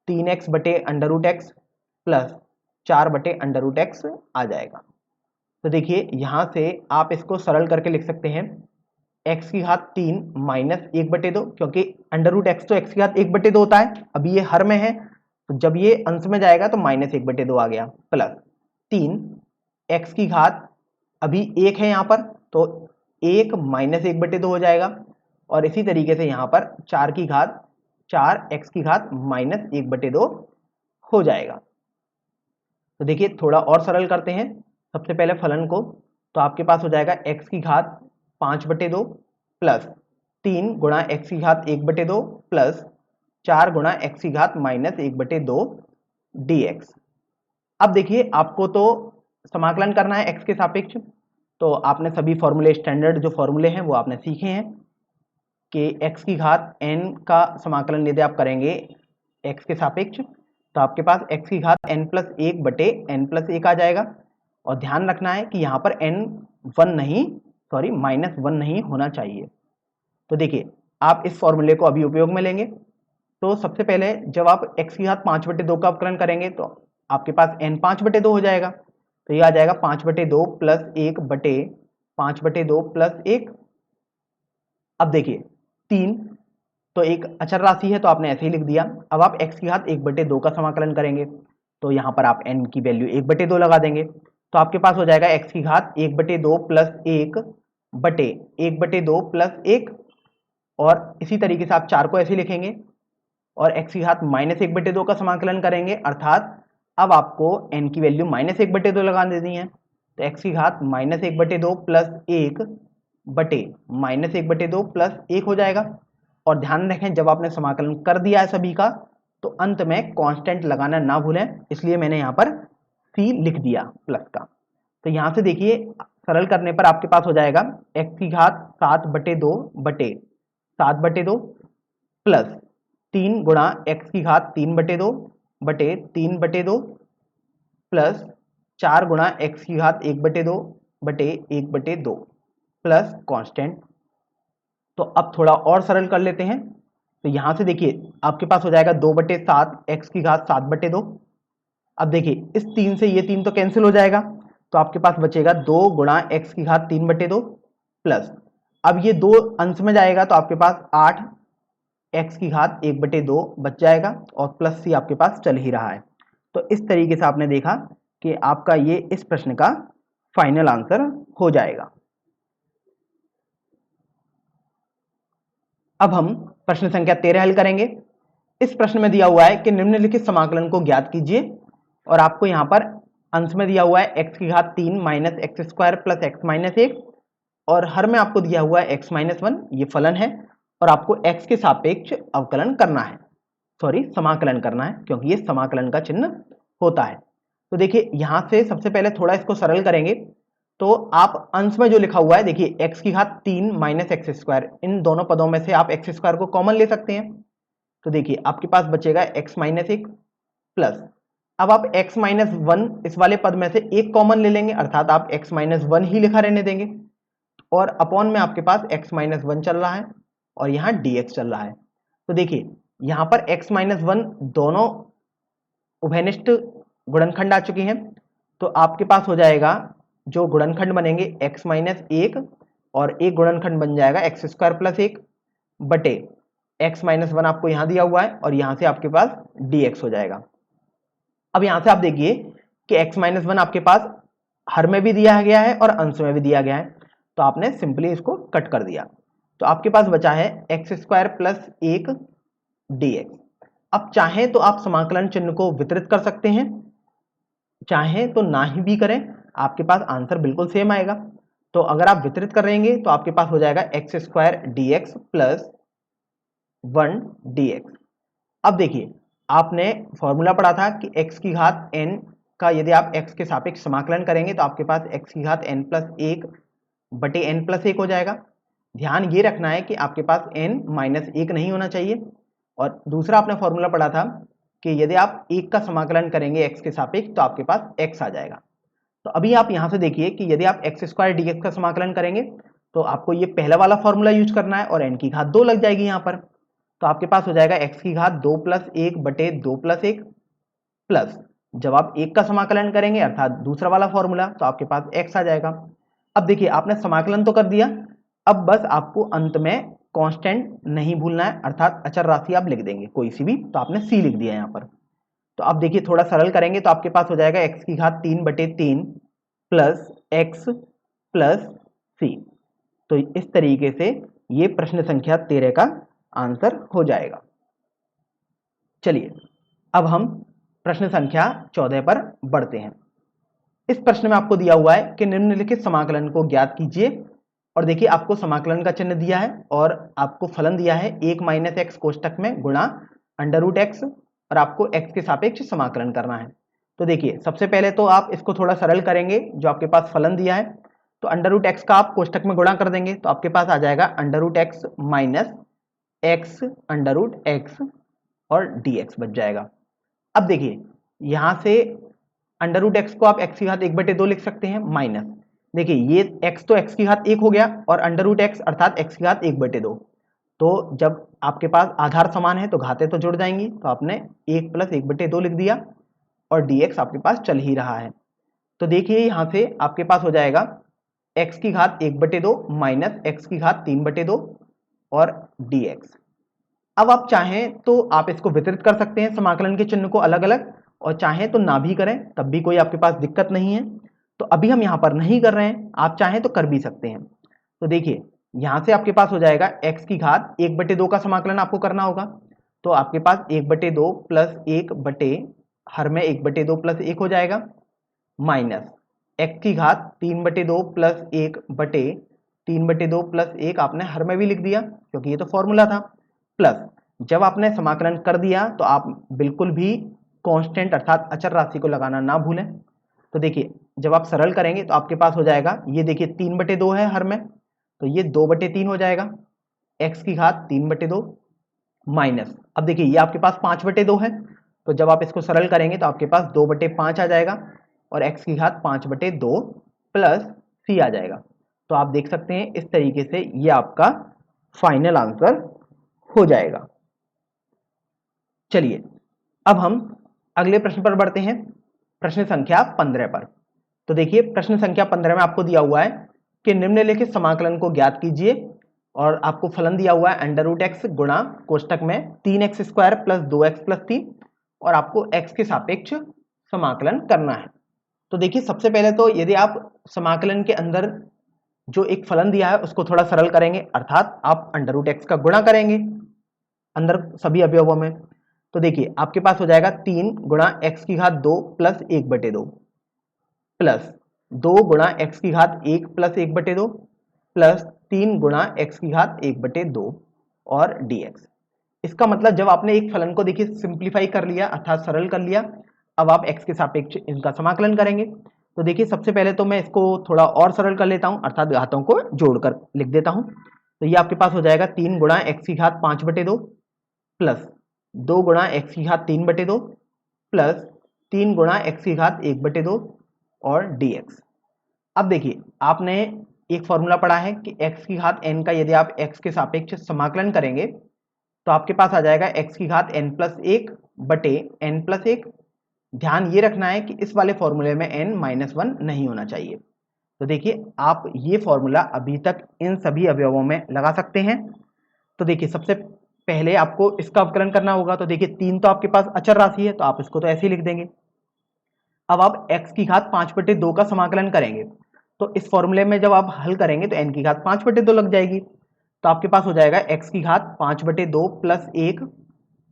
3x बटे √x प्लस 4 बटे √x आ जाएगा। तो देखिए यहाँ से आप इसको सरल करके लिख सकते हैं x की घात 3 माइनस 1 बटे 2, क्योंकि √x तो x की घात 1 बटे 2 होता है, अभी ये हर में है तो जब ये अंश में जाएगा तो -1 बटे 2 आ गया, प्लस 3 x की घात अभी 1 है यहाँ पर तो 1 माइनस 1 बटे 2 हो जाएगा, और इसी तरीके से यहाँ पर 4 की घात 4 x की घात -1 बटे 2 हो जाएगा। तो देखिए थोड़ा और सरल करते हैं सबसे पहले फलन को, तो आपके पास हो जाएगा x की घात 5 बटे 2 प्लस 3 गुणा x की घात 1 बटे 2 प्लस 4 गुणा x की घात -1 बटे 2 dx। अब देखिए आपको तो समाकलन करना है x के सापेक्ष, तो आपने सभी फॉर्मूले स्टैंडर्ड जो फॉर्मूले हैं वो आपने सीखे हैं कि x की घात n का समाकलन यदि आप करेंगे x के सापेक्ष तो आपके पास x की घात n प्लस 1 बटे n प्लस 1 आ जाएगा। और ध्यान रखना है कि यहाँ पर -1 नहीं होना चाहिए। तो देखिए आप इस फॉर्मूले को अभी उपयोग में लेंगे, तो सबसे पहले जब आप x की घात 5 बटे 2 का अवकलन करेंगे तो आपके पास n 5 बटे 2 हो जाएगा, तो ये आ जाएगा 5 बटे 2 प्लस 1 बटे 5 बटे 2 प्लस 1। अब देखिए 3 तो एक अचर राशि है तो आपने ऐसे ही लिख दिया। अब आप x की घात 1 बटे 2 का समाकलन करेंगे तो यहाँ पर आप n की वैल्यू 1 बटे 2 लगा देंगे, तो आपके पास हो जाएगा x की घात 1 बटे 2 प्लस 1 बटे 1 बटे 2 प्लस 1, और इसी तरीके से आप 4 को ऐसे लिखेंगे और x की घात -1 बटे 2 का समाकलन करेंगे, अर्थात अब आपको n की वैल्यू -1 बटे 2 लगा देनी है। तो x की घात -1 बटे 2 प्लस 1 बटे -1 बटे 2 प्लस 1 हो जाएगा। और ध्यान रखें जब आपने समाकलन कर दिया है सभी का तो अंत में कांस्टेंट लगाना ना भूलें, इसलिए मैंने यहाँ पर c लिख दिया प्लस का। तो यहाँ से देखिए सरल करने पर आपके पास हो जाएगा x की घात 7 बटे 2 बटे 7 बटे 2 प्लस 3 गुणा x की घात 3 बटे 2 बटे 3 बटे 2 प्लस 4 गुणा x की घात 1 बटे 2 बटे 1 बटे 2 प्लस कांस्टेंट। तो अब थोड़ा और सरल कर लेते हैं, तो यहाँ से देखिए आपके पास हो जाएगा 2 बटे 7 x की घात 7 बटे 2। अब देखिए इस 3 से ये 3 तो कैंसिल हो जाएगा, तो आपके पास बचेगा 2 गुणा x की घात 3/2 प्लस, अब ये 2 अंश में जाएगा तो आपके पास 8 x की घात 1/2 बच जाएगा और प्लस c आपके पास चल ही रहा है। तो इस तरीके से आपने देखा कि आपका ये इस प्रश्न का फाइनल आंसर हो जाएगा। अब हम प्रश्न संख्या 13 हल करेंगे। इस प्रश्न में दिया हुआ है कि निम्नलिखित समाकलन को ज्ञात कीजिए और आपको यहां पर अंश में दिया हुआ है x की घात 3 minus x square plus x minus 1 और हर में आपको दिया हुआ है x माइनस 1, ये फलन है और आपको x के सापेक्ष अवकलन करना है, सॉरी समाकलन करना है क्योंकि ये समाकलन का चिन्ह होता है। तो देखिए यहां से सबसे पहले थोड़ा इसको सरल करेंगे तो आप अंश में जो लिखा हुआ है देखिए x की घात 3 माइनस एक्स स्क्वायर, इन दोनों पदों में से आप एक्स स्क्वायर को कॉमन ले सकते हैं। तो देखिए आपके पास बचेगा x माइनस 1 प्लस, अब आप x माइनस 1 इस वाले पद में से एक कॉमन ले लेंगे अर्थात आप x माइनस 1 ही लिखा रहने देंगे और अपॉन में आपके पास x माइनस 1 चल रहा है और यहाँ dx चल रहा है। तो देखिए यहाँ पर x माइनस 1 दोनों उभयनिष्ठ गुणनखंड आ चुकी हैं तो आपके पास हो जाएगा जो गुणनखंड बनेंगे x माइनस 1 और एक गुणनखंड बन जाएगा एक्स स्क्वायर प्लस 1 बटे x माइनस 1 आपको यहाँ दिया हुआ है और यहाँ से आपके पास dx हो जाएगा। अब यहाँ से आप देखिए कि x माइनस 1 आपके पास हर में भी दिया गया है और अंश में भी दिया गया है तो आपने सिंपली इसको कट कर दिया तो आपके पास बचा है एक्स स्क्वायर प्लस 1 dx। अब चाहे तो आप समाकलन चिन्ह को वितरित कर सकते हैं, चाहे तो ना ही भी करें, आपके पास आंसर बिल्कुल सेम आएगा। तो अगर आप वितरित करेंगे तो आपके पास हो जाएगा x square dx plus 1 dx। अब देखिए आपने फॉर्मूला पढ़ा था कि x की घात n का यदि आप x के सापेक्ष समाकलन करेंगे तो आपके पास x की घात n प्लस 1 बटे n प्लस 1 हो जाएगा। ध्यान ये रखना है कि आपके पास n माइनस 1 नहीं होना चाहिए। और दूसरा आपने फॉर्मूला पढ़ा था कि यदि आप 1 का समाकलन करेंगे x के सापेक्ष तो आपके पास x आ जाएगा। तो अभी आप यहाँ से देखिए कि यदि आप एक्स स्क्वायर dx का समाकलन करेंगे तो आपको ये पहला वाला फॉर्मूला यूज करना है और n की घात 2 लग जाएगी यहाँ पर। तो आपके पास हो जाएगा x की घात 2 प्लस 1 बटे 2 प्लस 1 प्लस, जब आप 1 का समाकलन करेंगे अर्थात दूसरा वाला फॉर्मूला तो आपके पास x आ जाएगा। अब देखिए आपने समाकलन तो कर दिया, अब बस आपको अंत में कांस्टेंट नहीं भूलना है अर्थात अचर राशि आप लिख देंगे कोई सी भी, तो आपने c लिख दिया यहाँ पर। तो आप देखिए थोड़ा सरल करेंगे तो आपके पास हो जाएगा x की घात 3 बटे 3 प्लस x प्लस c। तो इस तरीके से ये प्रश्न संख्या 13 का आंसर हो जाएगा। चलिए अब हम प्रश्न संख्या 14 पर बढ़ते हैं। इस प्रश्न में आपको दिया हुआ है कि निम्नलिखित समाकलन को ज्ञात कीजिए और देखिए आपको समाकलन का चिन्ह दिया है और आपको फलन दिया है 1 माइनस एक्स कोष्टक में गुणा अंडर रूट एक्स और आपको x के सापेक्ष समाकलन करना है। तो देखिए सबसे पहले तो आप इसको थोड़ा सरल करेंगे, जो आपके पास फलन दिया है तो अंडर रूट एक्स का आप कोष्टक में गुणा कर देंगे तो आपके पास आ जाएगा under root x minus x under root x और dx बच जाएगा। अब देखिए यहां से अंडर रूट एक्स को आप x की घात 1/2 लिख सकते हैं माइनस, देखिए ये x तो x की घात 1 हो गया और अंडर रूट एक्स अर्थात x की घात 1/2, तो जब आपके पास आधार समान है तो घातें तो जुड़ जाएंगी तो आपने 1 प्लस 1/2 लिख दिया और dx आपके पास चल ही रहा है। तो देखिए यहां से आपके पास हो जाएगा x की घात 1/2 माइनस x की घात 3/2 और dx। अब आप चाहें तो आप इसको वितरित कर सकते हैं समाकलन के चिन्ह को अलग अलग, और चाहें तो ना भी करें तब भी कोई आपके पास दिक्कत नहीं है। तो अभी हम यहाँ पर नहीं कर रहे हैं, आप चाहें तो कर भी सकते हैं। तो देखिए यहाँ से आपके पास हो जाएगा x की घात 1/2 का समाकलन आपको करना होगा तो आपके पास 1/2 प्लस 1 बटे हर में 1/2 प्लस 1 हो जाएगा माइनस x की घात 3/2 प्लस 1 बटे 3/2 प्लस 1 आपने हर में भी लिख दिया क्योंकि ये तो फॉर्मूला था, प्लस जब आपने समाकलन कर दिया तो आप बिल्कुल भी कांस्टेंट अर्थात अचर राशि को लगाना ना भूलें। तो देखिए जब आप सरल करेंगे तो आपके पास हो जाएगा, ये देखिए 3/2 है हर में तो ये 2/3 हो जाएगा x की घात 3/2 माइनस, अब देखिए ये आपके पास 5/2 है तो जब आप इसको सरल करेंगे तो आपके पास 2/5 आ जाएगा और x की घात 5/2 प्लस c आ जाएगा। तो आप देख सकते हैं इस तरीके से ये आपका फाइनल आंसर हो जाएगा। चलिए अब हम अगले प्रश्न पर बढ़ते हैं, प्रश्न संख्या 15 पर। तो देखिए प्रश्न संख्या 15 में आपको दिया हुआ है कि निम्नलिखित समाकलन को ज्ञात कीजिए और आपको फलन दिया हुआ है अंडर रूट एक्स गुणा कोष्टक में 3x square plus 2x plus 3 और आपको x के सापेक्ष समाकलन करना है। तो देखिए सबसे पहले तो यदि आप समाकलन के अंदर जो एक फलन दिया है उसको थोड़ा सरल करेंगे, अर्थात आप अंडर रूट एक्स का गुणा करेंगे अंदर सभी अवयवों में। तो देखिए आपके पास हो जाएगा 3 गुणा एक्स की घात 2 प्लस 1/2 प्लस 2 गुणा एक्स की घात 1 प्लस 1/2 प्लस 3 गुणा एक्स की घात 1/2 और dx। इसका मतलब जब आपने एक फलन को देखिए सिंप्लीफाई कर लिया अर्थात सरल कर लिया, अब आप x के सापेक्ष इनका समाकलन करेंगे। तो देखिए सबसे पहले तो मैं इसको थोड़ा और सरल कर लेता हूं अर्थात घातों को जोड़कर लिख देता हूं। तो ये आपके पास हो जाएगा 3 गुणा एक्स की घात 5/2 प्लस 2 गुणा एक्स की घात 3/2 प्लस 3 गुणा एक्स की घात 1/2 और dx। अब देखिए आपने एक फॉर्मूला पढ़ा है कि x की घात n का यदि आप x के सापेक्ष समाकलन करेंगे तो आपके पास आ जाएगा x की घात n प्लस 1 बटे n प्लस 1। ध्यान ये रखना है कि इस वाले फॉर्मूले में n -1 नहीं होना चाहिए। तो देखिए आप ये फॉर्मूला अभी तक इन सभी अवयवों में लगा सकते हैं। तो देखिए सबसे पहले आपको इसका अवकलन करना होगा। तो देखिए 3 तो आपके पास अचर राशि है तो आप इसको तो ऐसे ही लिख देंगे। अब आप x की घात 5/2 का समाकलन करेंगे तो इस फॉर्मूले में जब आप हल करेंगे तो n की घात 5/2 लग जाएगी। तो आपके पास हो जाएगा x की घात 5/2 प्लस 1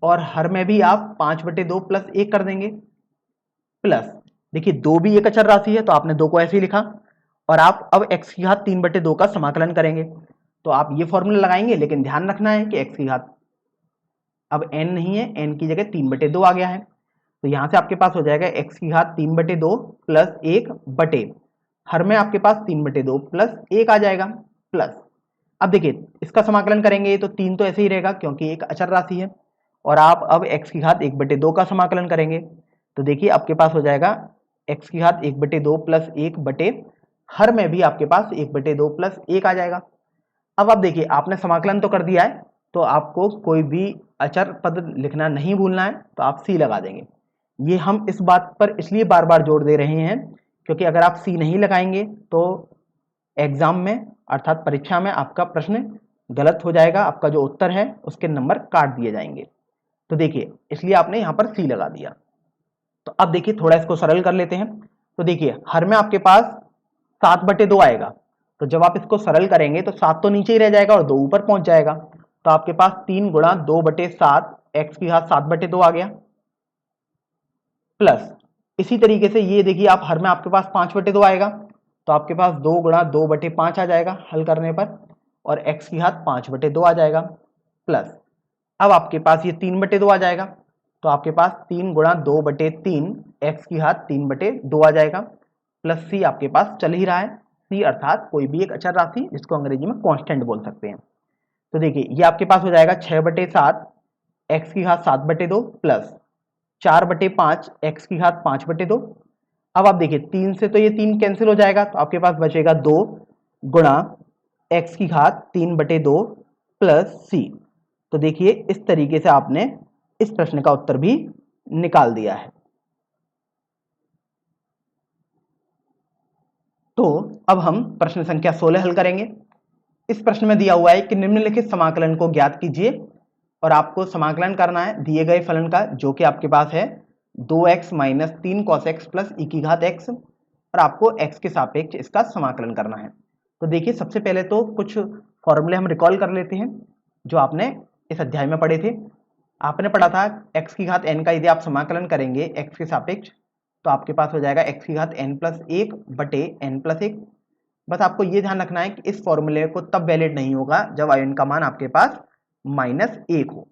और हर में भी आप 5/2 प्लस 1 कर देंगे प्लस देखिए 2 भी एक अचर राशि है तो आपने 2 को ऐसे ही लिखा और आप अब x की घात 3/2 का समाकलन करेंगे। तो आप ये फॉर्मूला लगाएंगे लेकिन ध्यान रखना है कि x की घात अब n नहीं है, n की जगह 3/2 आ गया है। तो यहां से आपके पास हो जाएगा x की घात 3/2 प्लस 1 बटे हर में आपके पास 3/2 प्लस 1 आ जाएगा प्लस। अब देखिए इसका समाकलन करेंगे तो 3 तो ऐसे ही रहेगा क्योंकि एक अचर राशि है और आप अब x की घात 1/2 का समाकलन करेंगे तो देखिए आपके पास हो जाएगा x की घात 1/2 प्लस 1 बटे हर में भी आपके पास 1/2 प्लस 1 आ जाएगा। अब आप देखिए आपने समाकलन तो कर दिया है तो आपको कोई भी अचर पद लिखना नहीं भूलना है तो आप c लगा देंगे। ये हम इस बात पर इसलिए बार बार जोर दे रहे हैं क्योंकि अगर आप c नहीं लगाएंगे तो एग्जाम में अर्थात परीक्षा में आपका प्रश्न गलत हो जाएगा, आपका जो उत्तर है उसके नंबर काट दिए जाएंगे। तो देखिए इसलिए आपने यहाँ पर c लगा दिया। तो अब देखिए थोड़ा इसको सरल कर लेते हैं। तो देखिए हर में आपके पास 7/2 आएगा तो जब आप इसको सरल करेंगे तो 7 तो नीचे ही रह जाएगा और 2 ऊपर पहुंच जाएगा। तो आपके पास 3 गुणा 2/7 x की घात 7/2 आ गया प्लस इसी तरीके से ये देखिए आप हर में आपके पास 5/2 आएगा तो आपके पास 2 गुणा 2/5 आ जाएगा हल करने पर और x की घात 5/2 आ जाएगा प्लस अब आपके पास ये 3/2 आ जाएगा तो आपके पास 3 गुणा 2/3 x की घात 3/2 आ जाएगा प्लस c आपके पास चल ही रहा है। c अर्थात कोई भी एक अचर राशि जिसको अंग्रेजी में कांस्टेंट बोल सकते हैं। तो देखिए ये आपके पास हो जाएगा 6/7 x की घात 7/2 प्लस 4/5 x की घात 5/2। अब आप देखिए 3 से तो ये 3 कैंसिल हो जाएगा तो आपके पास बचेगा 2 गुणा x की घात 3/2 प्लस c। तो देखिए इस तरीके से आपने इस प्रश्न का उत्तर भी निकाल दिया है। तो अब हम प्रश्न संख्या 16 हल करेंगे। इस प्रश्न में दिया हुआ है कि निम्नलिखित समाकलन को ज्ञात कीजिए और आपको समाकलन करना है दिए गए फलन का जो कि आपके पास है 2x minus 3 cos x plus e की घात x और आपको x के सापेक्ष इसका समाकलन करना है। तो देखिए सबसे पहले तो कुछ फॉर्मूले हम रिकॉल कर लेते हैं जो आपने इस अध्याय में पढ़े थे। आपने पढ़ा था x की घात n का यदि आप समाकलन करेंगे x के सापेक्ष तो आपके पास हो जाएगा x की घात n प्लस 1 बटे n प्लस 1। बस आपको ये ध्यान रखना है कि इस फॉर्मूले को तब वैलिड नहीं होगा जब n का मान आपके पास -1 हो।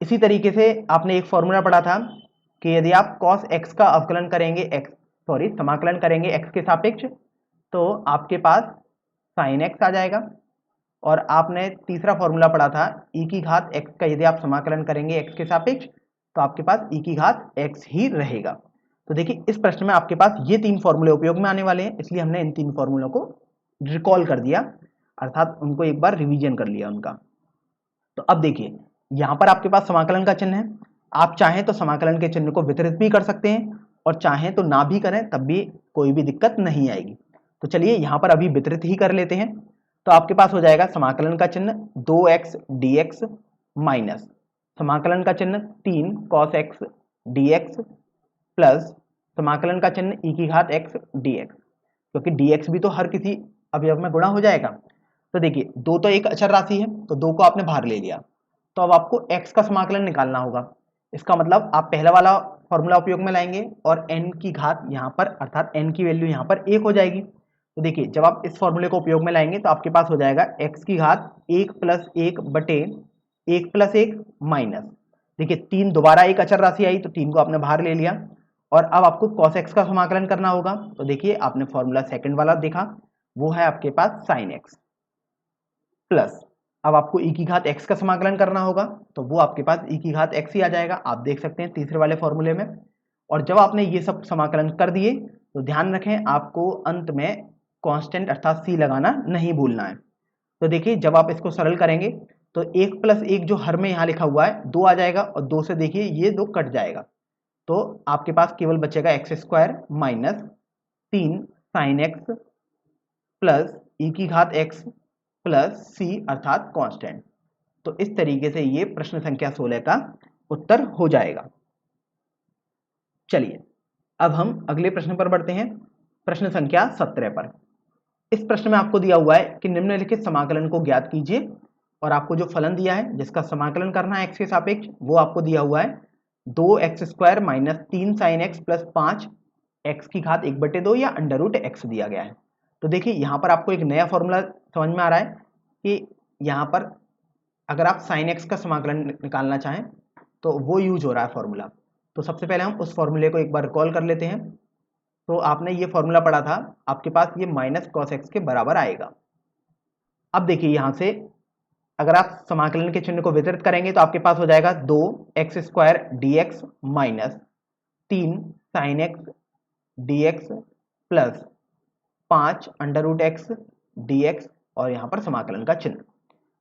इसी तरीके से आपने एक फॉर्मूला पढ़ा था कि यदि आप cos x का अवकलन करेंगे समाकलन करेंगे x के सापेक्ष तो आपके पास sin x आ जाएगा। और आपने तीसरा फॉर्मूला पढ़ा था e की घात x का यदि आप समाकलन करेंगे x के सापेक्ष तो आपके पास e की घात x ही रहेगा। तो देखिए इस प्रश्न में आपके पास ये 3 फॉर्मूले उपयोग में आने वाले हैं इसलिए हमने इन 3 फॉर्मूलों को रिकॉल कर दिया अर्थात उनको एक बार रिवीजन कर लिया उनका। तो अब देखिए यहाँ पर आपके पास समाकलन का चिन्ह है, आप चाहें तो समाकलन के चिन्ह को वितरित भी कर सकते हैं और चाहें तो ना भी करें तब भी कोई भी दिक्कत नहीं आएगी। तो चलिए यहाँ पर अभी वितरित ही कर लेते हैं। तो आपके पास हो जाएगा समाकलन का चिन्ह 2x dx माइनस समाकलन का चिन्ह 3 cos x dx प्लस समाकलन का चिन्ह e की घात x dx, क्योंकि dx भी तो हर किसी अवयव में गुणा हो जाएगा। तो देखिए दो तो एक अचर राशि है, तो दो को आपने बाहर ले लिया, तो अब आपको x का समाकलन निकालना होगा। इसका मतलब आप पहला वाला फॉर्मूला उपयोग में लाएंगे और n की घात यहाँ पर अर्थात n की वैल्यू यहाँ पर 1 हो जाएगी। तो देखिए जब आप इस फॉर्मूले को उपयोग में लाएंगे तो आपके पास हो जाएगा x की घात 1 प्लस 1 बटे 1 प्लस 1 माइनस, देखिए 3 दोबारा एक अचर राशि आई तो 3 को आपने बाहर ले लिया। और अब आपको cos x का समाकलन करना होगा। तो देखिए आपने फॉर्मूला सेकंड वाला देखा, वो है आपके पास sin x प्लस अब आपको e की घात x का समाकलन करना होगा, तो वो आपके पास e की घात x ही आ जाएगा, आप देख सकते हैं तीसरे वाले फॉर्मूले में। और जब आपने ये सब समाकलन कर दिए तो ध्यान रखें आपको अंत में कांस्टेंट अर्थात c लगाना नहीं भूलना है। तो देखिए जब आप इसको सरल करेंगे तो 1 प्लस 1 जो हर में यहाँ लिखा हुआ है 2 आ जाएगा और 2 से देखिए ये 2 कट जाएगा, तो आपके पास केवल बचेगा x square minus 3 sine x plus e की घात एक्स प्लस सी अर्थात कांस्टेंट। तो इस तरीके से ये प्रश्न संख्या 16 का उत्तर हो जाएगा। चलिए अब हम अगले प्रश्न पर बढ़ते हैं, प्रश्न संख्या 17 पर। इस प्रश्न में आपको दिया हुआ है कि निम्नलिखित समाकलन को ज्ञात कीजिए, और आपको जो फलन दिया है जिसका समाकलन करना है एक्स के सापेक्ष वो आपको दिया हुआ है 2x square minus 3 sine x plus 5 x की घात 1/2 या अंडर रूट एक्स दिया गया है। तो देखिए यहाँ पर आपको एक नया फॉर्मूला समझ में आ रहा है कि यहाँ पर अगर आप साइन एक्स का समाकलन निकालना चाहें तो वो यूज हो रहा है फॉर्मूला। तो सबसे पहले हम उस फॉर्मूले को एक बार रिकॉल कर लेते हैं। तो आपने ये फॉर्मूला पढ़ा था, आपके पास ये माइनस कॉस एक्स के बराबर आएगा। अब देखिए यहाँ से अगर आप समाकलन के चिन्ह को वितरित करेंगे तो आपके पास हो जाएगा 2x square dx minus 3 sine x dx plus 5 under root x dx और यहाँ पर समाकलन का चिन्ह।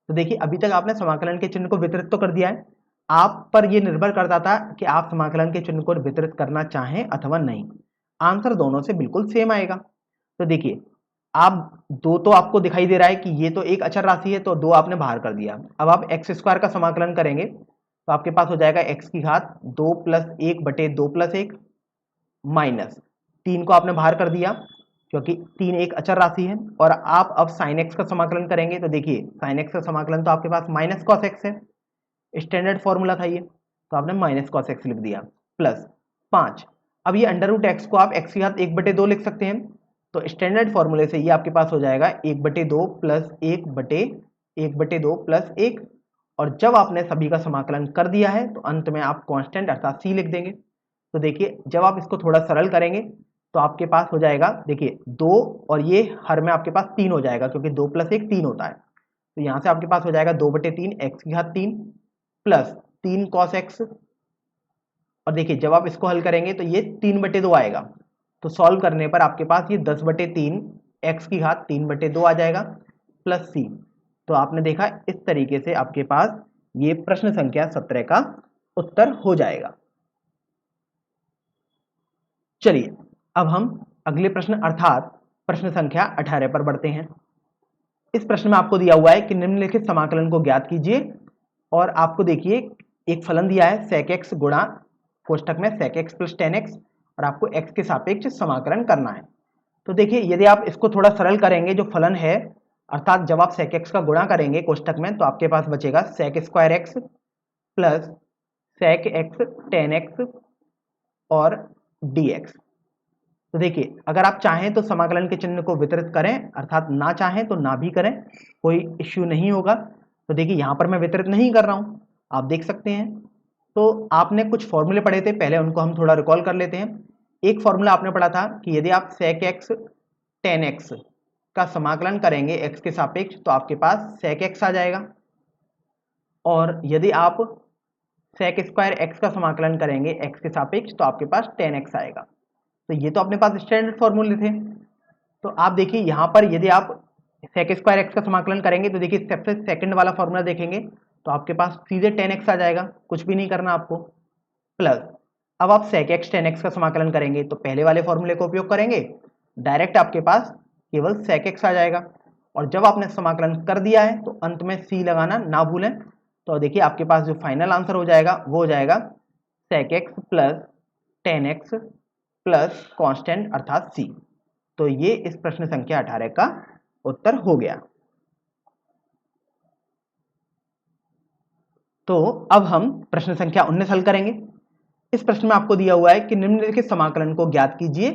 तो देखिए अभी तक आपने समाकलन के चिन्ह को वितरित तो कर दिया है, आप पर यह निर्भर करता था कि आप समाकलन के चिन्ह को वितरित करना चाहें अथवा नहीं। आंसर दोनों से बिल्कुल सेम आएगा। तो देखिए आप दो तो आपको दिखाई दे रहा है कि ये तो एक अचर राशि है, तो दो आपने बाहर कर दिया। अब आप एक्स स्क्वायर का समाकलन करेंगे तो आपके पास हो जाएगा एक्स की घात 2 प्लस 1 बटे 2 प्लस 1 माइनस 3 को आपने बाहर कर दिया क्योंकि 3 एक अचर राशि है। और आप अब साइन एक्स का समाकलन करेंगे तो देखिए साइन एक्स का समाकलन तो आपके पास माइनस कॉस एक्स है, स्टैंडर्ड फॉर्मूला था ये, तो आपने माइनस कॉस एक्स लिख दिया प्लस 5। अब ये अंडर रूट एक्स को आप एक्स की घात 1/2 लिख सकते हैं, तो स्टैंडर्ड फॉर्मूले से ये आपके पास हो जाएगा 1/2 प्लस 1/2 प्लस 1। और जब आपने सभी का समाकलन कर दिया है तो अंत में आप कांस्टेंट अर्थात सी लिख देंगे। तो देखिए जब आप इसको थोड़ा सरल करेंगे तो आपके पास हो जाएगा, देखिए 2 और ये हर में आपके पास 3 हो जाएगा क्योंकि 2 प्लस 1 3 होता है। तो यहाँ से आपके पास हो जाएगा 2/3 एक्स की घात 3 प्लस 3 कॉस एक्स। और देखिए जब आप इसको हल करेंगे तो ये 3/2 आएगा, तो सॉल्व करने पर आपके पास ये 10/3 एक्स की घात 3/2 आ जाएगा प्लस सी। तो आपने देखा इस तरीके से आपके पास ये प्रश्न संख्या 17 का उत्तर हो जाएगा। चलिए अब हम अगले प्रश्न अर्थात प्रश्न संख्या 18 पर बढ़ते हैं। इस प्रश्न में आपको दिया हुआ है कि निम्नलिखित समाकलन को ज्ञात कीजिए, और आपको देखिए एक फलन दिया है sec x गुणा कोष्टक में sec x plus tan x, और आपको x के सापेक्ष समाकलन करना है। तो देखिए यदि आप इसको थोड़ा सरल करेंगे जो फलन है, अर्थात जब आप sec x का गुणा करेंगे कोष्टक में तो आपके पास बचेगा sec square x plus sec x tan x और dx। तो देखिए अगर आप चाहें तो समाकलन के चिन्ह को वितरित करें, अर्थात ना चाहें तो ना भी करें, कोई इश्यू नहीं होगा। तो देखिए यहाँ पर मैं वितरित नहीं कर रहा हूँ, आप देख सकते हैं। तो आपने कुछ फॉर्मूले पढ़े थे पहले, उनको हम थोड़ा रिकॉल कर लेते हैं। एक फॉर्मूला आपने पढ़ा था कि यदि आप sec x tan x का समाकलन करेंगे x के सापेक्ष तो आपके पास sec x आ जाएगा, और यदि आप sec स्क्वायर x का समाकलन करेंगे x के सापेक्ष तो आपके पास tan x आएगा। तो ये तो अपने पास स्टैंडर्ड फॉर्मूले थे। तो आप देखिए यहाँ पर यदि आप sec स्क्वायर x का समाकलन करेंगे तो देखिए सबसे सेकंड वाला फॉर्मूला देखेंगे तो आपके पास सीधे tan x आ जाएगा, कुछ भी नहीं करना आपको, प्लस अब आप sec x tan x का समाकलन करेंगे तो पहले वाले फॉर्मूले का उपयोग करेंगे, डायरेक्ट आपके पास केवल sec x आ जाएगा। और जब आपने समाकलन कर दिया है तो अंत में c लगाना ना भूलें। तो देखिए आपके पास जो फाइनल आंसर हो जाएगा वो हो जाएगा sec x plus tan x plus constant अर्थात c। तो ये इस प्रश्न संख्या 18 का उत्तर हो गया। तो अब हम प्रश्न संख्या 19 हल करेंगे। इस प्रश्न में आपको दिया हुआ है कि निम्नलिखित समाकलन को ज्ञात कीजिए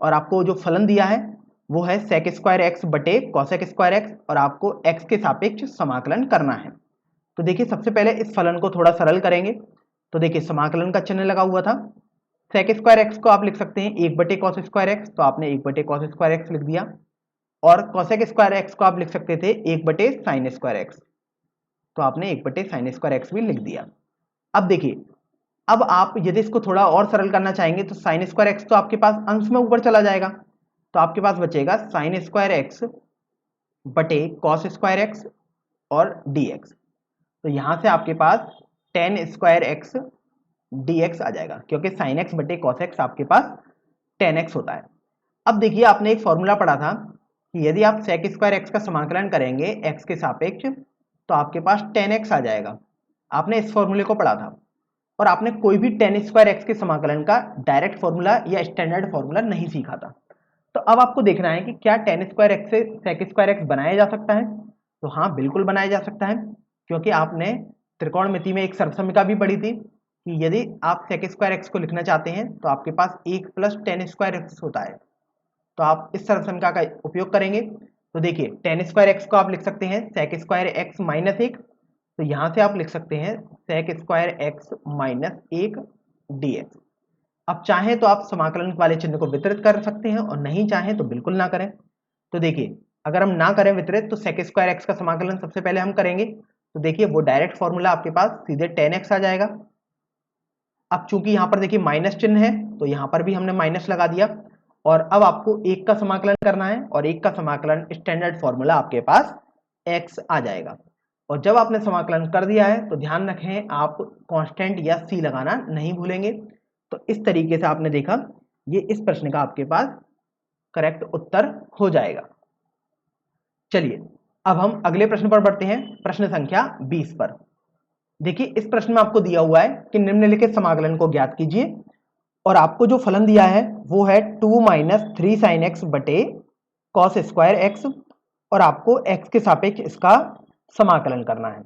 और आपको जो फलन दिया है वो है sec स्क्वायर एक्स बटे cosec स्क्वायर एक्स और आपको x के सापेक्ष समाकलन करना है। तो देखिए सबसे पहले इस फलन को थोड़ा सरल करेंगे। तो देखिए समाकलन का चिन्ह लगा हुआ था, sec स्क्वायर एक्स को आप लिख सकते हैं 1 बटे cos स्क्वायर एक्स, तो आपने 1 बटे cos स्क्वायर एक्स लिख दिया। और cosec स्क्वायर एक्स को आप लिख सकते थे 1 बटे sin स्क्वायर एक्स, तो आपने 1 बटे sin स्क्वायर एक्स भी लिख दिया। अब देखिए अब आप यदि इसको थोड़ा और सरल करना चाहेंगे तो sin स्क्वायर एक्स तो आपके पास अंश में ऊपर चला जाएगा, तो आपके पास बचेगा sin स्क्वायर एक्स बटे cos स्क्वायर एक्स और dx। तो यहां से आपके पास tan स्क्वायर एक्स dx आ जाएगा, क्योंकि sin x बटे cos x आपके पास tan x होता है। अब देखिए आपने एक फॉर्मूला पढ़ा था कि यदि आप sec स्क्वायर एक्स का समाकलन करेंगे x के सापेक्ष तो आपके पास tan x आ जाएगा। आपने इस फॉर्मूले को पढ़ा था और आपने कोई भी tan स्क्वायर एक्स के समाकलन का डायरेक्ट फॉर्मूला या स्टैंडर्ड फॉर्मूला नहीं सीखा था। तो अब आपको देखना है कि क्या tan स्क्वायर एक्स से sec स्क्वायर एक्स बनाया जा सकता है। तो हाँ बिल्कुल बनाया जा सकता है, क्योंकि आपने त्रिकोणमिति में एक सर्वसमीका भी पढ़ी थी कि यदि आप sec स्क्वायर एक्स को लिखना चाहते हैं तो आपके पास 1 प्लस tan स्क्वायर एक्स होता है। तो आप इस सर्वसमीका का उपयोग करेंगे। तो देखिए tan स्क्वायर एक्स को आप लिख सकते हैं sec स्क्वायर एक्स माइनस 1, तो यहां से आप लिख सकते हैं sec square x minus 1 dx। अब चाहें तो आप समाकलन वाले चिन्ह को वितरित कर सकते हैं और नहीं चाहें तो बिल्कुल ना करें। तो देखिए अगर हम ना करें वितरित तो sec स्क्वायर एक्स का समाकलन सबसे पहले हम करेंगे। तो देखिए वो डायरेक्ट फॉर्मूला आपके पास सीधे tan x आ जाएगा। अब चूंकि यहाँ पर देखिए माइनस चिन्ह है तो यहाँ पर भी हमने माइनस लगा दिया। और अब आपको एक का समाकलन करना है और एक का समाकलन स्टैंडर्ड फॉर्मूला आपके पास x आ जाएगा। और जब आपने समाकलन कर दिया है तो ध्यान रखें आप कांस्टेंट या c लगाना नहीं भूलेंगे। तो इस तरीके से आपने देखा ये इस प्रश्न का आपके पास करेक्ट उत्तर हो जाएगा। चलिए अब हम अगले प्रश्न पर बढ़ते हैं, प्रश्न संख्या 20 पर। देखिए इस प्रश्न में आपको दिया हुआ है कि निम्नलिखित समाकलन को ज्ञात कीजिए और आपको जो फलन दिया है वो है 2 माइनस 3 साइन एक्स बटे कॉस स्क्वायर एक्स और आपको x के सापेक्ष इसका समाकलन करना है।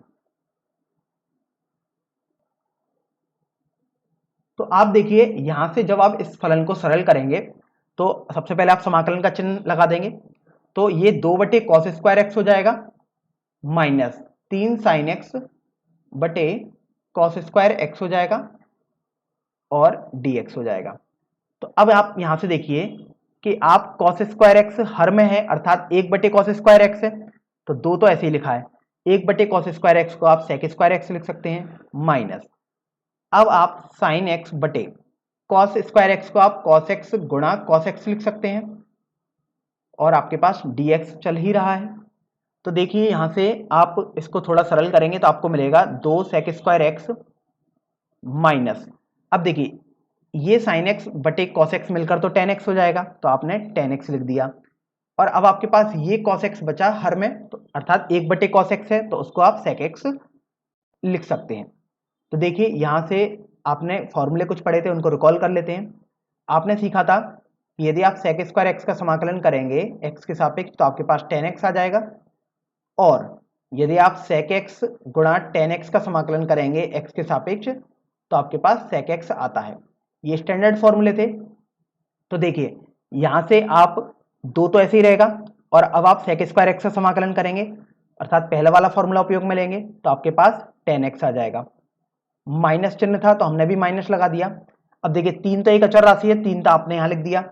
तो आप देखिए यहां से जब आप इस फलन को सरल करेंगे तो सबसे पहले आप समाकलन का चिन्ह लगा देंगे। तो ये 2 बटे कॉस स्क्वायर एक्स हो जाएगा माइनस 3 साइन एक्स बटे कॉस स्क्वायर एक्स हो जाएगा और dx हो जाएगा। तो अब आप यहां से देखिए कि आप कॉस स्क्वायर एक्स हर में है अर्थात 1 बटे कॉस स्क्वायर एक्स है, तो 2 तो ऐसे ही लिखा है, 1 बटे कॉस स्क्वायर एक्स को आप सेक स्क्वायर एक्स लिख सकते हैं माइनस अब आप साइन एक्स बटे कॉस स्क्वायर एक्स को आप कॉस एक्स गुणा कॉस एक्स लिख सकते हैं और आपके पास dx चल ही रहा है। तो देखिए यहां से आप इसको थोड़ा सरल करेंगे तो आपको मिलेगा 2 सेक स्क्वायर एक्स माइनस अब देखिए ये साइन एक्स बटे कॉस एक्स मिलकर तो टेन एक्स हो जाएगा, तो आपने टेन एक्स लिख दिया। और अब आपके पास ये कॉस एक्स बचा हर में, तो अर्थात 1 बटे कॉस एक्स है तो उसको आप सेक एक्स लिख सकते हैं। तो देखिए यहां से आपने फॉर्मूले कुछ पढ़े थे उनको रिकॉल कर लेते हैं। आपने सीखा था कि यदि आप सेक स्क्वायर एक्स का समाकलन करेंगे एक्स के सापेक्ष तो आपके पास टेन एक्स आ जाएगा और यदि आप सेक एक्स गुणा टेन एक्स का समाकलन करेंगे एक्स के सापेक्ष तो आपके पास सेक एक्स आता है। ये स्टैंडर्ड फॉर्मूले थे। तो देखिए यहां से आप 2 तो ऐसे ही रहेगा और अब आप सेक स्क्वायर एक्स का समाकलन करेंगे अर्थात पहला वाला फॉर्मूला उपयोग में लेंगे तो आपके पास टेन एक्स आ जाएगा। माइनस चिन्ह था तो हमने भी माइनस लगा दिया। अब देखिए 3 तो एक अचर राशि है, 3 तो आपने यहां लिख दिया।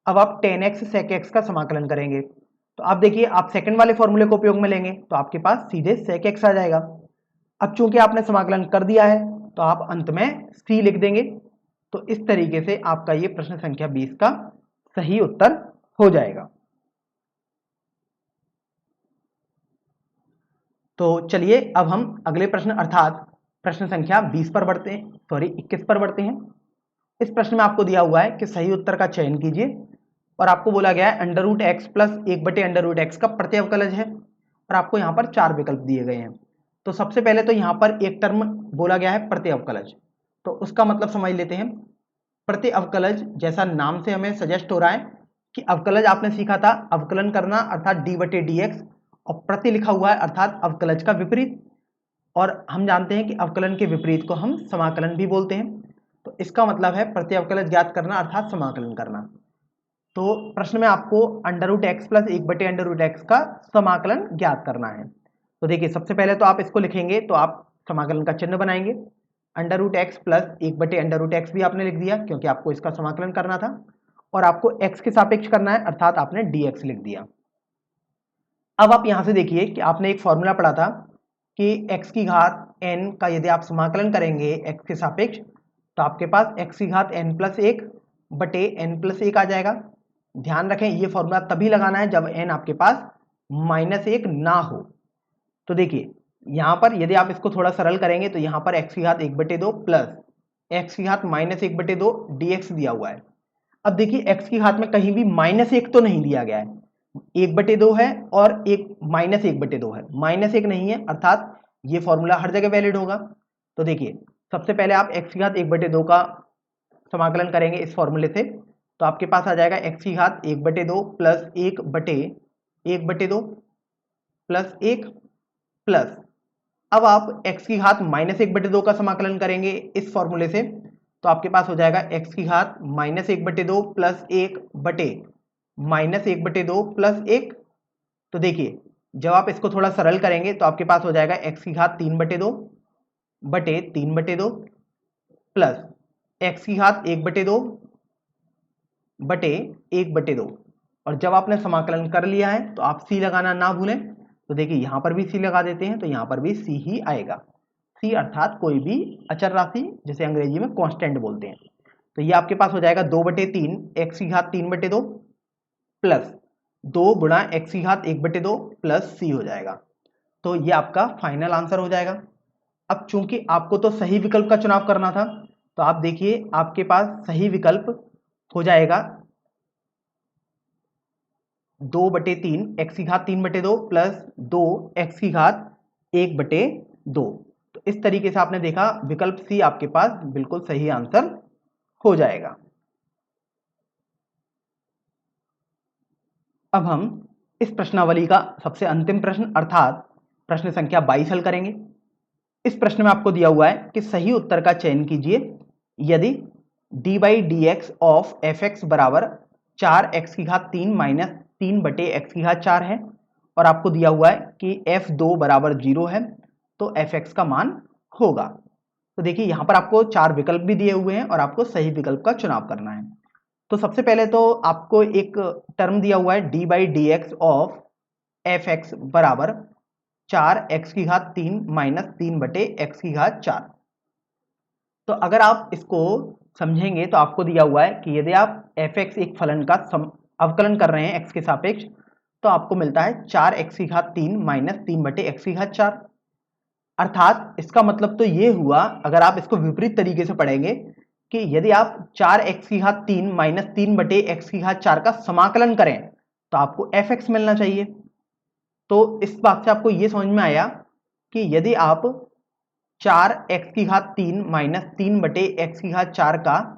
अब आप टेन एक्स सेक एक्स का समाकलन करेंगे तो आप देखिए आप सेकंड वाले फॉर्मूले को उपयोग में लेंगे तो आपके पास सीधे सेक एक्स आ जाएगा। अब चूंकि आपने समाकलन कर दिया है तो आप अंत में सी लिख देंगे। तो इस तरीके से आपका ये प्रश्न संख्या 20 का सही उत्तर हो जाएगा। तो चलिए अब हम अगले प्रश्न अर्थात प्रश्न संख्या 20 पर बढ़ते हैं, सॉरी 21 पर बढ़ते हैं। इस प्रश्न में आपको दिया हुआ है कि सही उत्तर का चयन कीजिए और आपको बोला गया है under root x plus 1/√x का प्रत्यय अवकलज है और आपको यहाँ पर 4 विकल्प दिए गए हैं। तो सबसे पहले तो यहाँ पर एक टर्म बोला गया है प्रत्यय अवकलज, तो उसका मतलब समझ लेते हैं। प्रत्यय अवकलज जैसा नाम से हमें सजेस्ट हो रहा है कि अवकलज आपने सीखा था अवकलन करना अर्थात d/dx, और प्रत्यय लिखा हुआ है अर्थात अवकलज का विपरीत, और हम जानते हैं कि अवकलन के विपरीत को हम समाकलन भी बोलते हैं। तो इसका मतलब है प्रत्यय अवकलज ज्ञात करना अर्थात समाकलन करना। तो प्रश्न में आपको under root x plus 1/√x का समाकलन ज्ञात करना है। तो देखिए सबसे पहले तो आप इसको लिखेंगे तो आप समाकलन का चिन्ह बनाएंगे, under root x plus 1/√x भी आपने लिख दिया क्योंकि आपको इसका समाकलन करना था, और आपको x के सापेक्ष करना है अर्थात आपने dx लिख दिया। अब आप यहां से देखिए कि आपने एक फॉर्मूला पढ़ा था कि x की घात n का यदि आप समाकलन करेंगे x के सापेक्ष तो आपके पास x की घात n+1/n+1 आ जाएगा। ध्यान रखें ये फॉर्मूला तभी लगाना है जब n आपके पास -1 ना हो। तो देखिए यहां पर यदि आप इसको थोड़ा सरल करेंगे तो यहां पर x की घात 1/2 प्लस x की घात -1/2 dx दिया हुआ है। अब देखिए x की घात में कहीं भी -1 तो नहीं दिया गया है, 1/2 है और एक -1/2 है, -1 नहीं है अर्थात ये फॉर्मूला हर जगह वैलिड होगा। तो देखिए सबसे पहले आप x की घात 1/2 का समाकलन करेंगे इस फॉर्मूले से, तो आपके पास आ जाएगा x की घात 1/2 प्लस 1/1/2 प्लस 1 प्लस, अब आप x की घात -1/2 का समाकलन करेंगे इस फॉर्मूले से, तो आपके पास हो जाएगा x की घात -1/2 प्लस 1/-1/2 प्लस 1। तो देखिए जब आप इसको थोड़ा सरल करेंगे तो आपके पास हो जाएगा x की घात 3/2 प्लस x की घात 1/2 और जब आपने समाकलन कर लिया है तो आप c लगाना ना भूलें। तो देखिए यहां पर भी c लगा देते हैं तो यहां पर भी c ही आएगा, c अर्थात कोई भी अचर राशि जिसे अंग्रेजी में कांस्टेंट बोलते हैं। तो ये आपके पास हो जाएगा 2/3 x की घात 3/2 प्लस 2 गुणा x की घात 1/2 प्लस c हो जाएगा। तो ये आपका फाइनल आंसर हो जाएगा। अब चूंकि आपको तो सही विकल्प का चुनाव करना था तो आप देखिए आपके पास सही विकल्प हो जाएगा 2/3 x की घात 3/2 प्लस 2 x की घात 1/2। तो इस तरीके से आपने देखा विकल्प सी आपके पास बिल्कुल सही आंसर हो जाएगा। अब हम इस प्रश्नावली का सबसे अंतिम प्रश्न अर्थात प्रश्न संख्या 22 हल करेंगे। इस प्रश्न में आपको दिया हुआ है कि सही उत्तर का चयन कीजिए यदि d/dx ऑफ fx बराबर 4x की घात 3 माइनस 3/x की घात 4 है, और आपको दिया हुआ है कि f2 बराबर 0 है तो fx का मान होगा। तो देखिए यहां पर आपको 4 विकल्प भी दिए हुए हैं और आपको सही विकल्प का चुनाव करना है। तो सबसे पहले तो आपको एक टर्म दिया हुआ है d/dx ऑफ fx बराबर 4x की घात 3 माइनस 3/x की घात 4। तो अगर आप इसको समझेंगे तो आपको दिया हुआ है कि यदि आप fx एक फलन का अवकलन कर रहे हैं x के सापेक्ष तो आपको मिलता है 4x की घात 3 माइनस 3/x की घात 4। अर्थात इसका मतलब तो ये हुआ, अगर आप इसको विपरीत तरीके से पढ़ेंगे कि यदि आप 4x की घात 3 माइनस 3/x की घात 4 का समाकलन करें तो आपको fx मिलना चाहिए। तो इस बात से आपको ये समझ में आया कि यदि आप 4x की घात 3 माइनस 3/x की घात 4 का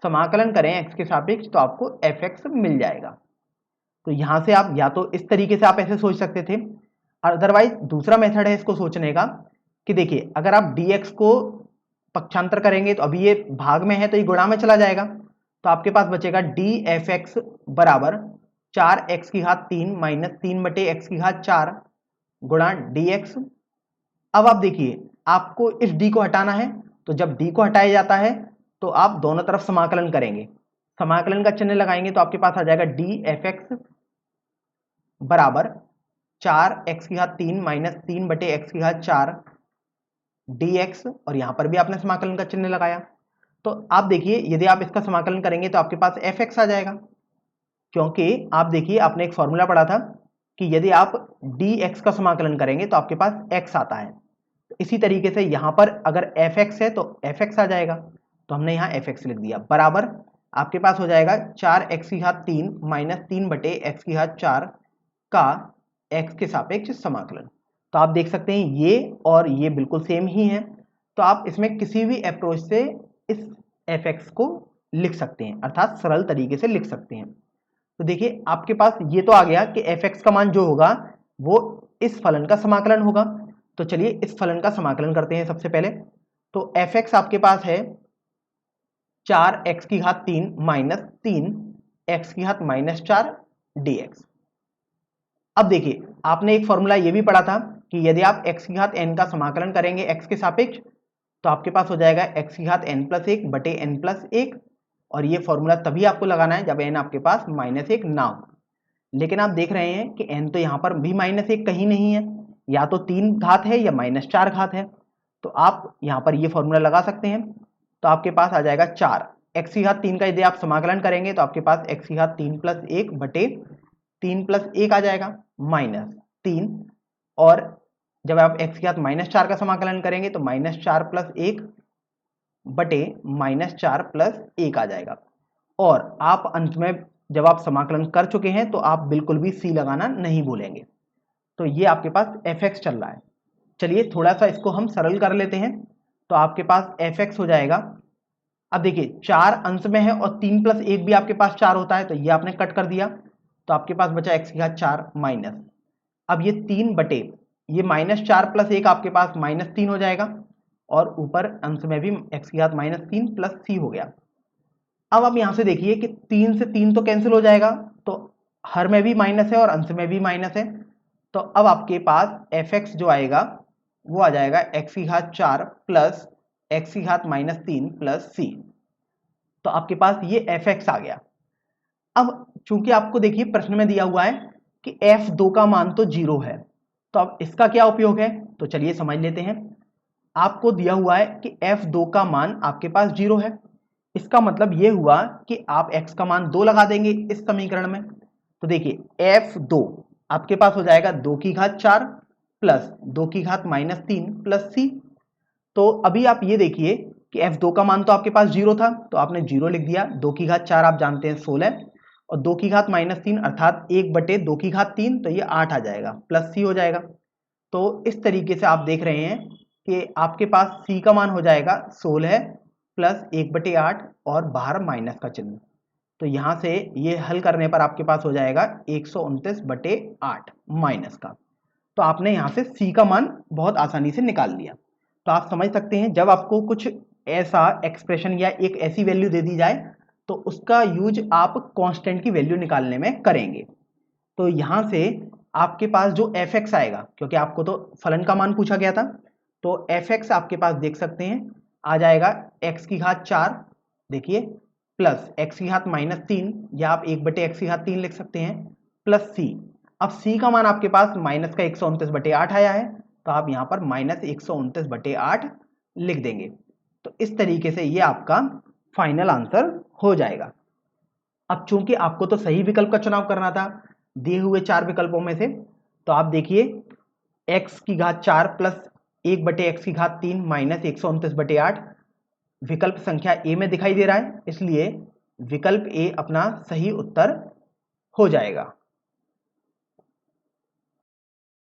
समाकलन करें x के सापेक्ष तो आपको fx मिल जाएगा। तो यहां से आप या तो इस तरीके से आप ऐसे सोच सकते थे, अदरवाइज दूसरा मेथड है इसको सोचने का कि देखिए अगर आप dx को पक्षांतर करेंगे तो अभी ये भाग में है तो ये गुणा में चला जाएगा, तो आपके पास बचेगा dfx बराबर 4x की घात 3 माइनस 3/x की घात 4 गुणा dx। अब आप देखिए आपको इस d को हटाना है, तो जब d को हटाया जाता है तो आप दोनों तरफ समाकलन करेंगे, समाकलन का चिन्ह लगाएंगे तो आपके पास आ जाएगा dfx बराबर 4x की घात 3 माइनस 3/x की घात 4 dx, और यहां पर भी आपने समाकलन का चिन्ह लगाया। तो आप देखिए यदि आप इसका समाकलन करेंगे तो आपके पास fx आ जाएगा, क्योंकि आप देखिए आपने एक फॉर्मूला पढ़ा था कि यदि आप dx का समाकलन करेंगे तो आपके पास x आता है। इसी तरीके से यहां पर अगर fx है तो fx आ जाएगा। तो हमने यहाँ fx लिख दिया, बराबर आपके पास हो जाएगा 4x³ माइनस 3/x³ का x के सापेक्ष समाकलन। तो आप देख सकते हैं ये और ये बिल्कुल सेम ही है, तो आप इसमें किसी भी अप्रोच से इस fx को लिख सकते हैं, अर्थात सरल तरीके से लिख सकते हैं। तो देखिए आपके पास ये तो आ गया कि fx का मान जो होगा वो इस फलन का समाकलन होगा। तो चलिए इस फलन का समाकलन करते हैं सबसे पहले। तो fx आपके पास है 4x³ माइनस 3x⁻⁻4 dx। अब देखिए आपने एक फॉर्मूला ये भी पढ़ा था कि यदि आप x⁻n का समाकलन करेंगे x के सापेक्ष तो आपके पास हो जाएगा x⁻n+1/n+1, और ये फॉर्मूला तभी आपको लगाना है जब n आपके पास -1 ना हो। लेकिन आप देख रहे हैं कि n तो यहाँ पर भी -1 कहीं नहीं है, या तो 3 घात है या -4 घात है, तो आप यहाँ पर ये फॉर्मूला लगा सकते हैं। तो आपके पास आ जाएगा 4 x⁻3 का यदि आप समाकलन करेंगे तो आपके पास x⁻3+1/3+1 आ जाएगा -3, और जब आप x⁻−4 का समाकलन करेंगे तो -4+1/−4+1 आ जाएगा। और आप अंत में जब आप समाकलन कर चुके हैं तो आप बिल्कुल भी c लगाना नहीं भूलेंगे। तो ये आपके पास fx चल रहा है। चलिए थोड़ा सा इसको हम सरल कर लेते हैं। तो आपके पास fx हो जाएगा, अब देखिए 4 अंश में है और 3+1 भी आपके पास 4 होता है, तो ये आपने कट कर दिया, तो आपके पास बचा x⁻4 माइनस, अब ये 3 बटे ये -4+1 आपके पास -3 हो जाएगा, और ऊपर अंश में भी x⁻−3 प्लस c हो गया। अब आप यहां से देखिए कि 3 से 3 तो कैंसिल हो जाएगा, तो हर में भी माइनस है और अंश में भी माइनस है, तो अब आपके पास fx जो आएगा वो आ जाएगा x⁻4 plus x⁻−3 plus c। तो आपके पास ये fx आ गया। अब चूंकि आपको देखिए प्रश्न में दिया हुआ है कि f2 का मान तो 0 है, तो अब इसका क्या उपयोग है, तो चलिए समझ लेते हैं। आपको दिया हुआ है कि f2 का मान आपके पास 0 है, इसका मतलब ये हुआ कि आप x का मान 2 लगा देंगे इस समीकरण में। तो देखिए f2 आपके पास हो जाएगा 2�4 प्लस 2⁻−3 प्लस c। तो अभी आप ये देखिए कि f2 का मान तो आपके पास 0 था, तो आपने 0 लिख दिया, 2�4 आप जानते हैं 16, और 2⁻−3 अर्थात 1/2�3, तो ये 8 आ जाएगा, प्लस c हो जाएगा। तो इस तरीके से आप देख रहे हैं कि आपके पास c का मान हो जाएगा 16 प्लस 1/8 और बाहर माइनस का चिन्ह। तो यहाँ से ये हल करने पर आपके पास हो जाएगा 129/8 माइनस का। तो आपने यहाँ से c का मान बहुत आसानी से निकाल लिया। तो आप समझ सकते हैं जब आपको कुछ ऐसा एक्सप्रेशन या एक ऐसी वैल्यू दे दी जाए तो उसका यूज आप कांस्टेंट की वैल्यू निकालने में करेंगे। तो यहाँ से आपके पास जो fx आएगा, क्योंकि आपको तो फलन का मान पूछा गया था, तो fx आपके पास देख सकते हैं आ जाएगा x⁻4, देखिए प्लस x⁻−3, या आप 1/x⁻3 लिख सकते हैं, प्लस c। अब c का मान आपके पास माइनस का 129/8 आया है, तो आप यहाँ पर -129/8 लिख देंगे। तो इस तरीके से ये आपका फाइनल आंसर हो जाएगा। अब चूंकि आपको तो सही विकल्प का चुनाव करना था दिए हुए 4 विकल्पों में से, तो आप देखिए x⁻4 प्लस 1/x⁻3 माइनस 129/8 विकल्प संख्या ए में दिखाई दे रहा है, इसलिए विकल्प ए अपना सही उत्तर हो जाएगा।